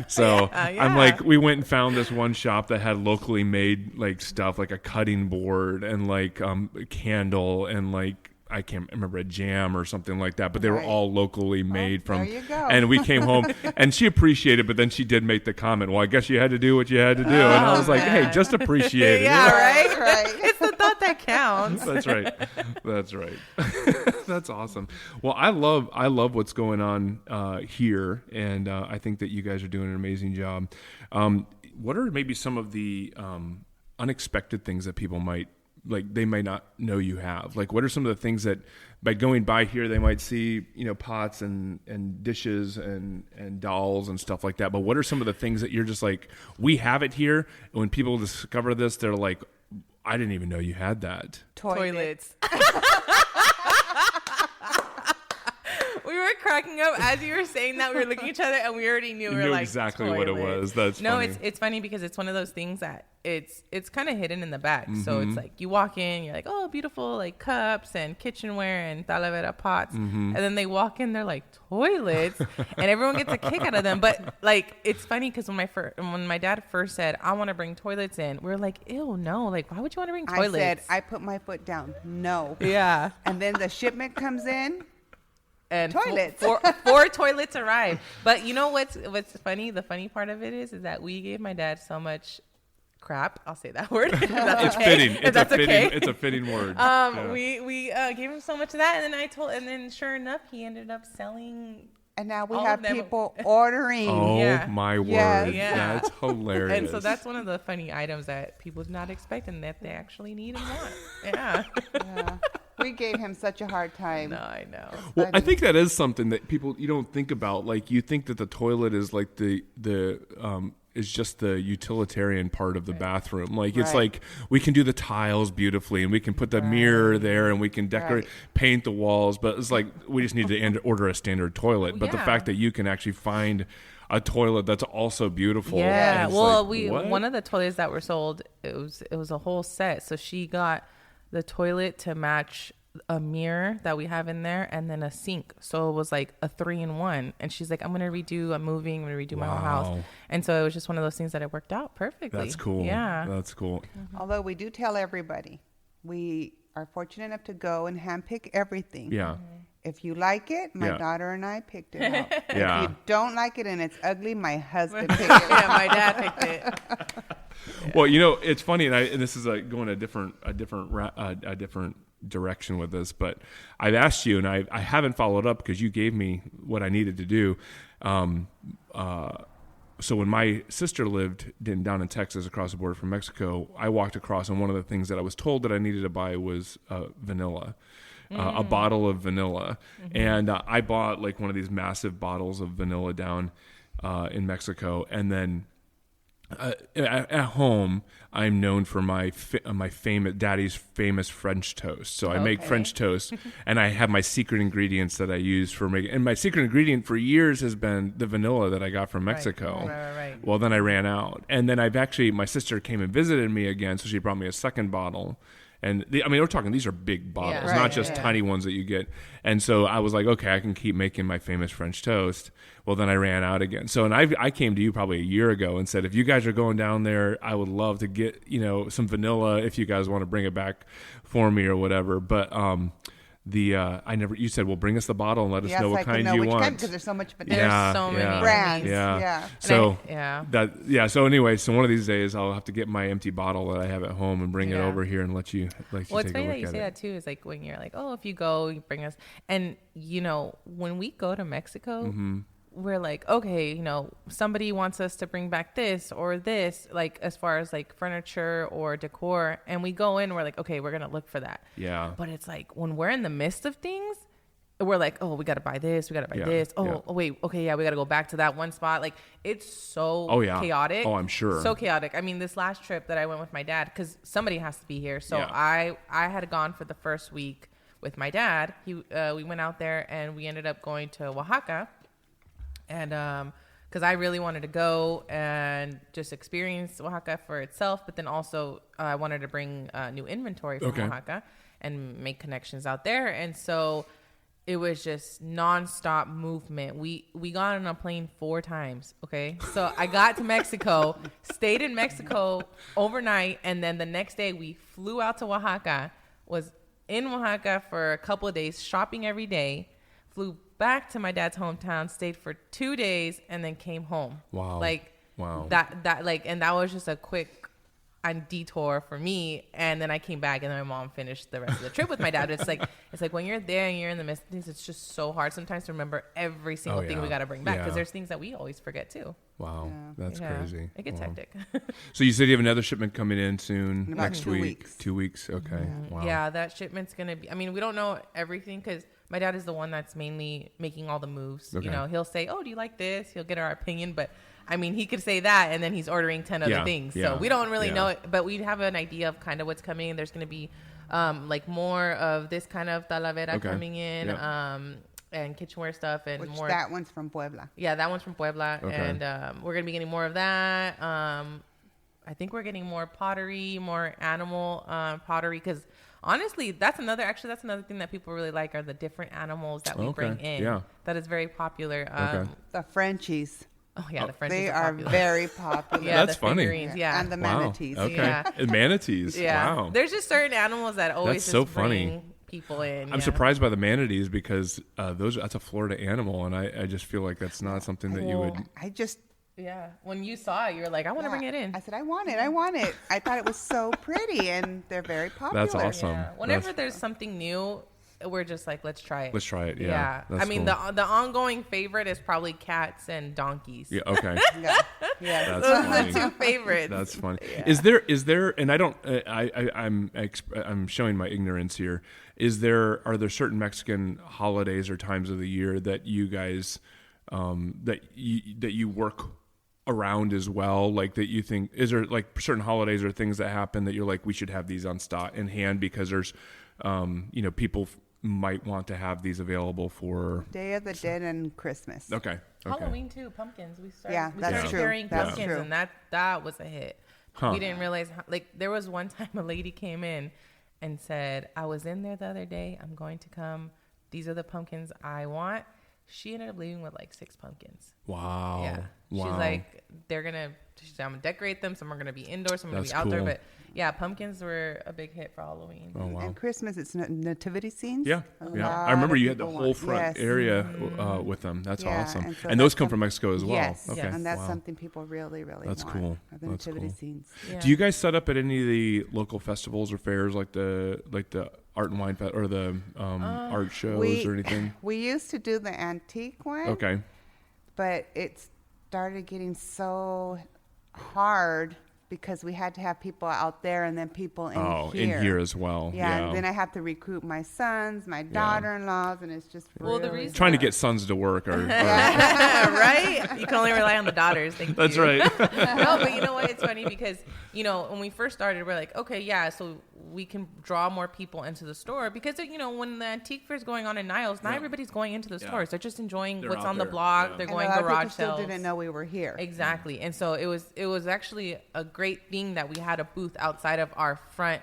Speaker 1: So I'm like, we went and found this one shop that had locally made like stuff, like a cutting board and like a candle and like, I can't remember, a jam or something like that, but they were all locally made from.
Speaker 5: There you go.
Speaker 1: And we came home, and she appreciated it, but then she did make the comment, well, I guess you had to do what you had to do. And I was like, hey, just appreciate it.
Speaker 3: Yeah, right. It's the thought that counts.
Speaker 1: That's right. That's right. That's awesome. Well, I love what's going on here, and I think that you guys are doing an amazing job. What are maybe some of the unexpected things that people might, like, they might not know you have? Like, what are some of the things that by going by here they might see, you know, pots and dishes and dolls and stuff like that, but what are some of the things that you're just like, we have it here, and when people discover this, they're like, I didn't even know you had that?
Speaker 3: Toilets. We were cracking up as you were saying that. We were looking at each other and we already knew.
Speaker 1: You
Speaker 3: we were
Speaker 1: knew
Speaker 3: like,
Speaker 1: exactly
Speaker 3: toilet.
Speaker 1: what it was. That's funny.
Speaker 3: It's funny because it's one of those things that it's kind of hidden in the back. So it's like you walk in, you're like, oh, beautiful, like cups and kitchenware and talavera pots, and then they walk in, they're like, toilets, and everyone gets a kick out of them. But like, it's funny because when my dad first said, I want to bring toilets in, we are like, ew, no, like, why would you want to bring toilets?
Speaker 5: I said, I put my foot down, no.
Speaker 3: Yeah.
Speaker 5: And then the shipment comes in.
Speaker 3: And
Speaker 5: toilets.
Speaker 3: Four toilets arrived. But you know what's funny? The funny part of it is that we gave my dad so much crap. I'll say that word.
Speaker 1: It's fitting. It's a fitting word.
Speaker 3: We gave him so much of that, and then sure enough, he ended up selling
Speaker 5: And now we
Speaker 3: All
Speaker 5: have
Speaker 3: of them-
Speaker 5: people ordering.
Speaker 1: Oh
Speaker 3: Yeah.
Speaker 1: my word.
Speaker 5: Yes.
Speaker 3: Yeah.
Speaker 1: That's hilarious.
Speaker 3: And so that's one of the funny items that people do not expect and that they actually need and want. Yeah.
Speaker 5: Yeah. We gave him such a hard time.
Speaker 3: No, I know.
Speaker 1: Well, I think that is something that people you don't think about. Like you think that the toilet is like the is just the utilitarian part of the bathroom. Like it's
Speaker 5: Right.
Speaker 1: like we can do the tiles beautifully and we can put the mirror there and we can decorate, paint the walls. But it's like we just need to order a standard toilet. But the
Speaker 3: Yeah.
Speaker 1: fact that you can actually find a toilet that's also beautiful.
Speaker 3: Yeah.
Speaker 1: it's
Speaker 3: Well,
Speaker 1: like, what?
Speaker 3: one of the toilets that were sold, it was a whole set. So she got the toilet to match a mirror that we have in there and then a sink. So it was like a 3-in-1. And she's like, I'm going to redo, I'm moving, I'm going to redo my whole house. And so it was just one of those things that it worked out perfectly.
Speaker 1: That's cool.
Speaker 3: Yeah.
Speaker 1: That's cool.
Speaker 5: Although we do tell everybody, we are fortunate enough to go and handpick everything.
Speaker 1: Yeah.
Speaker 5: If you like it, my
Speaker 1: Yeah.
Speaker 5: daughter and I picked it out.
Speaker 1: Yeah.
Speaker 5: If you don't like it and it's ugly, my husband picked it out.
Speaker 3: Yeah, my dad picked it.
Speaker 1: Well, it's funny, and this is going a different direction with this, but I've asked you, and I haven't followed up because you gave me what I needed to do. So when my sister lived down in Texas, across the border from Mexico, I walked across, and one of the things that I was told that I needed to buy was vanilla. A bottle of vanilla. And I bought like one of these massive bottles of vanilla down in Mexico. And then at home, I'm known for my famous daddy's famous French toast. So I make French toast, and I have my secret ingredients that I use for making. And my secret ingredient for years has been the vanilla that I got from Mexico.
Speaker 3: Right.
Speaker 1: Well, then I ran out, and then my sister came and visited me again, so she brought me a second bottle. And we're talking, these are big bottles, not just tiny ones that you get. And so I was like, okay, I can keep making my famous French toast. Well, then I ran out again. So, and I came to you probably a year ago and said, if you guys are going down there, I would love to get, some vanilla if you guys want to bring it back for me or whatever. But, you said, well, bring us the bottle and let us know what kind you want.
Speaker 5: Because there's so much, but
Speaker 3: There's so many
Speaker 5: brands.
Speaker 3: brands.
Speaker 5: Yeah.
Speaker 1: So anyway, so one of these days I'll have to get my empty bottle that I have at home and bring it over here and let you take a look at it.
Speaker 3: What's funny that you say that too is like when you're like, oh, if you go, you bring us. And when we go to Mexico, we're like, okay, somebody wants us to bring back this or this, like as far as like furniture or decor, and we go in, we're like, okay, we're gonna look for that.
Speaker 1: Yeah.
Speaker 3: But it's like when we're in the midst of things, we're like, oh, we gotta buy this, we gotta buy this. Oh, wait, okay, yeah, we gotta go back to that one spot. Like it's so chaotic.
Speaker 1: Oh, I'm sure.
Speaker 3: So chaotic. I mean, this last trip that I went with my dad, because somebody has to be here. So I had gone for the first week with my dad. We went out there and we ended up going to Oaxaca. And because I really wanted to go and just experience Oaxaca for itself, but then also I wanted to bring new inventory from Oaxaca and make connections out there. And so it was just nonstop movement. We got on a plane 4 times. Okay, so I got to Mexico, stayed in Mexico overnight, and then the next day we flew out to Oaxaca. Was in Oaxaca for a couple of days, shopping every day. Flew back to my dad's hometown, stayed for 2 days, and then came home.
Speaker 1: Wow.
Speaker 3: And that was just a quick detour for me. And then I came back, and then my mom finished the rest of the trip with my dad. It's like when you're there and you're in the midst of things, it's just so hard sometimes to remember every single thing we got to bring back because there's things that we always forget too.
Speaker 1: Wow, that's crazy.
Speaker 3: It gets hectic.
Speaker 1: So you said you have another shipment coming in soon,
Speaker 5: In
Speaker 1: next
Speaker 5: 2
Speaker 1: week.
Speaker 5: weeks.
Speaker 1: 2 weeks, okay. Wow.
Speaker 3: Yeah, that shipment's gonna be. I mean, we don't know everything because my dad is the one that's mainly making all the moves.
Speaker 1: Okay.
Speaker 3: He'll say, "Oh, do you like this?" He'll get our opinion, but I mean, he could say that, and then he's ordering 10 other things. So we don't really know it, but we have an idea of kind of what's coming. There's going to be like more of this kind of talavera coming in, and kitchenware stuff, and more.
Speaker 5: That one's from Puebla.
Speaker 3: Yeah, that one's from Puebla, and we're going to be getting more of that. I think we're getting more pottery, more animal pottery, because honestly, that's another thing that people really like are the different animals that we bring in. Yeah. That is very popular.
Speaker 5: The Frenchies.
Speaker 3: Oh yeah, the Frenchies
Speaker 5: They
Speaker 3: are
Speaker 5: are
Speaker 3: popular.
Speaker 5: very popular.
Speaker 3: Yeah,
Speaker 1: That's
Speaker 3: the
Speaker 1: funny.
Speaker 3: figurines, yeah.
Speaker 5: And the manatees.
Speaker 1: Okay.
Speaker 3: Yeah.
Speaker 1: And manatees.
Speaker 3: Yeah.
Speaker 1: Wow.
Speaker 3: There's just certain animals that always
Speaker 1: That's so
Speaker 3: just bring
Speaker 1: funny.
Speaker 3: people in.
Speaker 1: I'm surprised by the manatees because that's a Florida animal, and I just feel like that's not something that you would.
Speaker 3: Yeah. When you saw it, you were like, I want to bring it in.
Speaker 5: I said, I want it. I thought it was so pretty, and they're very popular.
Speaker 1: That's awesome.
Speaker 3: Yeah. Whenever there's something new, we're just like, let's try it.
Speaker 1: Let's try it. Yeah.
Speaker 3: Yeah.
Speaker 1: That's
Speaker 3: I mean,
Speaker 1: cool.
Speaker 3: the ongoing favorite is probably cats and donkeys.
Speaker 1: Yeah. Okay.
Speaker 5: Yeah.
Speaker 1: That's
Speaker 3: Those are
Speaker 1: funny.
Speaker 3: the two favorites.
Speaker 1: That's funny.
Speaker 3: Yeah.
Speaker 1: Is there? And I don't. I'm showing my ignorance here. Are there certain Mexican holidays or times of the year that you guys that you work around as well? Like that you think, is there like certain holidays or things that happen that you're like, we should have these on stock in hand because there's people might want to have these available for
Speaker 5: Day of the Dead and Christmas.
Speaker 1: Okay.
Speaker 3: Halloween too, pumpkins. We started
Speaker 5: that's true.
Speaker 3: carrying
Speaker 5: That's
Speaker 3: pumpkins,
Speaker 5: true.
Speaker 3: and that was a hit.
Speaker 1: Huh.
Speaker 3: We didn't realize there was one time a lady came in and said, I was in there the other day. I'm going to come. These are the pumpkins I want. She ended up leaving with like 6 pumpkins.
Speaker 1: Wow.
Speaker 3: Yeah.
Speaker 1: Wow.
Speaker 3: She's like, I'm going to decorate them. Some are going to be indoors. Some are going to
Speaker 1: That's
Speaker 3: be outdoor.
Speaker 1: cool.
Speaker 3: But yeah, pumpkins were a big hit for Halloween.
Speaker 1: Oh, wow.
Speaker 5: And Christmas, it's nativity scenes.
Speaker 1: Yeah,
Speaker 5: A
Speaker 1: yeah.
Speaker 5: lot
Speaker 1: I remember
Speaker 5: of
Speaker 1: you had the
Speaker 5: people
Speaker 1: whole
Speaker 5: want-
Speaker 1: front
Speaker 5: yes.
Speaker 1: area with them. That's
Speaker 5: Yeah,
Speaker 1: awesome.
Speaker 5: and so
Speaker 1: And those
Speaker 5: that's
Speaker 1: come from Mexico as well.
Speaker 5: Yes,
Speaker 1: Okay.
Speaker 5: and that's
Speaker 1: Wow.
Speaker 5: something people really, really
Speaker 1: That's
Speaker 5: want.
Speaker 1: cool.
Speaker 5: are the
Speaker 1: That's
Speaker 5: nativity
Speaker 1: cool.
Speaker 5: scenes.
Speaker 3: Yeah.
Speaker 1: Do you guys set up at any of the local festivals or fairs like the Art and Wine or the art shows or anything?
Speaker 5: We used to do the antique one.
Speaker 1: Okay.
Speaker 5: But it started getting so hard because we had to have people out there and then people in here.
Speaker 1: In here as well.
Speaker 5: Yeah, and then I have to recruit my sons, my daughter-in-laws, and it's just
Speaker 3: Well, the
Speaker 5: really
Speaker 3: reason-
Speaker 1: Trying to get sons to work or
Speaker 3: Right? You can only rely on the daughters. Thank
Speaker 1: That's
Speaker 3: you.
Speaker 1: right.
Speaker 3: No, but you know what? It's funny because, when we first started, we're like, okay, yeah, so we can draw more people into the store because, when the antique fair is going on in Niles, not everybody's going into the stores. They're just enjoying
Speaker 1: They're
Speaker 3: what's
Speaker 1: out
Speaker 3: on the
Speaker 1: there.
Speaker 3: block.
Speaker 1: Yeah.
Speaker 3: They're
Speaker 5: And
Speaker 3: going
Speaker 5: a lot of
Speaker 3: garage
Speaker 5: people still
Speaker 3: sales.
Speaker 5: didn't know we were here.
Speaker 3: Exactly. And so it was actually a great thing that we had a booth outside of our front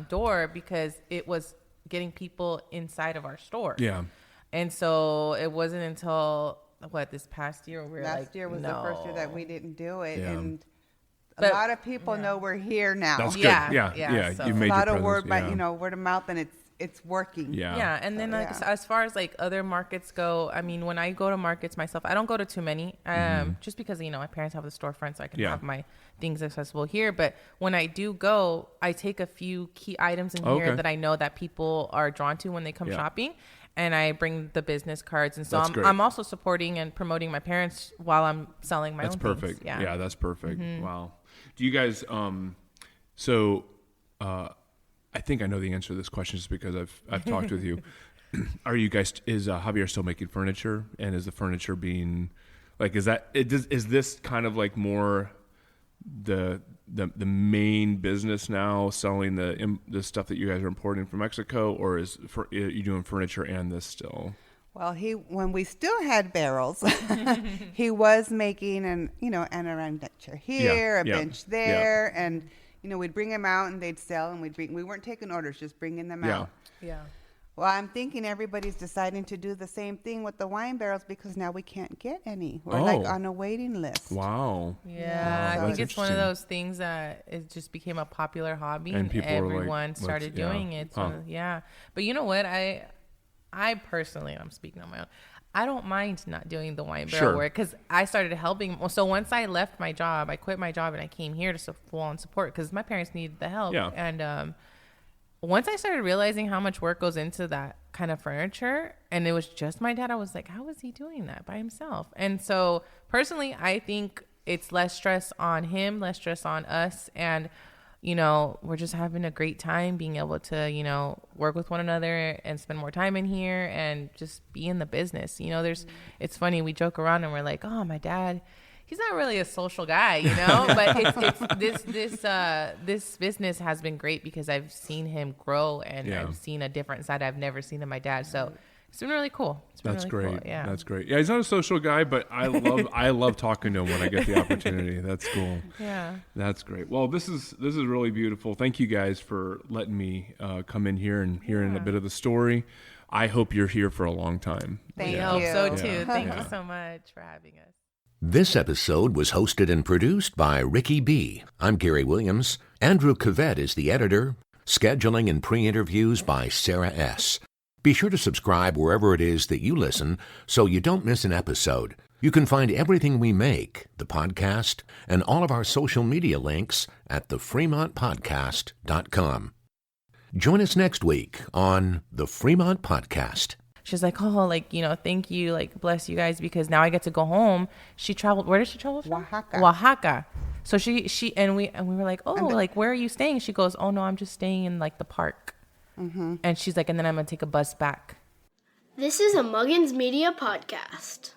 Speaker 3: door because it was getting people inside of our store.
Speaker 1: Yeah.
Speaker 3: And so it wasn't until this past year we were
Speaker 5: Last year was the first year that we didn't do it,
Speaker 1: Yeah.
Speaker 5: and
Speaker 3: But-
Speaker 5: a lot of people know we're here now.
Speaker 1: That's
Speaker 3: Yeah,
Speaker 1: good. Yeah.
Speaker 3: yeah, so-
Speaker 1: You've
Speaker 5: a
Speaker 1: made
Speaker 5: lot
Speaker 1: your
Speaker 5: of word,
Speaker 1: presence.
Speaker 5: but word of mouth, and it's working.
Speaker 1: Yeah.
Speaker 3: Yeah, and then as far as other markets go, I mean, when I go to markets myself, I don't go to too many, just because my parents have the storefront, so I can have my things accessible here. But when I do go, I take a few key items in here that I know that people are drawn to when they come shopping, and I bring the business cards, and so
Speaker 1: That's great.
Speaker 3: I'm also supporting and promoting my parents while I'm selling my
Speaker 1: That's
Speaker 3: own
Speaker 1: perfect.
Speaker 3: things. Yeah,
Speaker 1: That's perfect. Wow. Do you guys I think I know the answer to this question just because I've talked with you. Are you guys is Javier still making furniture, and is the furniture being is this kind of like more the main business now, selling the stuff that you guys are importing from Mexico, or are you doing furniture and this still?
Speaker 5: Well, when we still had barrels, he was making an Adirondack chair here, a bench there, and we'd bring them out and they'd sell, and we weren't taking orders, just bringing them out.
Speaker 3: yeah.
Speaker 5: Well, I'm thinking everybody's deciding to do the same thing with the wine barrels because now we can't get any. We're on a waiting list.
Speaker 1: Wow.
Speaker 3: Yeah,
Speaker 5: Wow,
Speaker 3: I think
Speaker 1: that's
Speaker 3: it's one of
Speaker 1: interesting.
Speaker 3: those things that it just became a popular hobby,
Speaker 1: And
Speaker 3: and
Speaker 1: people were like,
Speaker 3: everyone started doing it. So, but you know what? I personally, I'm speaking on my own, I don't mind not doing the wine barrel work because I started helping. Well, so once I left my job, I quit my job and I came here to full on support because my parents needed the help.
Speaker 1: Yeah.
Speaker 3: And once I started realizing how much work goes into that kind of furniture, and it was just my dad, I was like, how is he doing that by himself? And so personally, I think it's less stress on him, less stress on us. And, we're just having a great time being able to, work with one another and spend more time in here and just be in the business. It's funny, we joke around and we're like, oh, my dad, he's not really a social guy, but this business has been great because I've seen him grow and I've seen a different side I've never seen in my dad. So it's been really cool.
Speaker 1: That's
Speaker 3: really
Speaker 1: great.
Speaker 3: Cool. Yeah.
Speaker 1: That's great. Yeah, he's not a social guy, but I love talking to him when I get the opportunity. That's cool.
Speaker 3: Yeah.
Speaker 1: That's great. Well, this is really beautiful. Thank you guys for letting me come in here and hearing a bit of the story. I hope you're here for a long time.
Speaker 5: Thank
Speaker 3: I hope
Speaker 5: you.
Speaker 3: so too.
Speaker 1: Yeah.
Speaker 3: Thank you so much for having us.
Speaker 2: This episode was hosted and produced by Ricky B. I'm Gary Williams. Andrew Cavett is the editor. Scheduling and pre-interviews by Sarah S. Be sure to subscribe wherever it is that you listen so you don't miss an episode. You can find everything we make, the podcast, and all of our social media links at thefremontpodcast.com. Join us next week on the Fremont Podcast.
Speaker 3: She's like, oh, like, thank you, like, bless you guys, because now I get to go home. She traveled. Where did she travel from? Oaxaca. So she and we were like, oh, like, where are you staying? She goes, oh no, I'm just staying in like the park. Mm-hmm. And she's like, and then I'm gonna take a bus back.
Speaker 9: This is a Muggins Media podcast.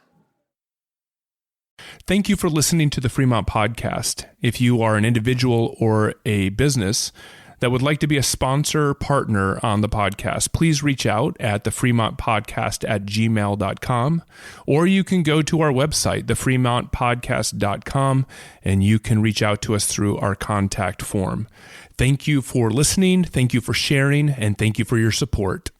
Speaker 1: Thank you for listening to the Fremont Podcast. If you are an individual or a business that would like to be a sponsor partner on the podcast, please reach out at thefremontpodcast@gmail.com, or you can go to our website, thefremontpodcast.com, and you can reach out to us through our contact form. Thank you for listening, thank you for sharing, and thank you for your support.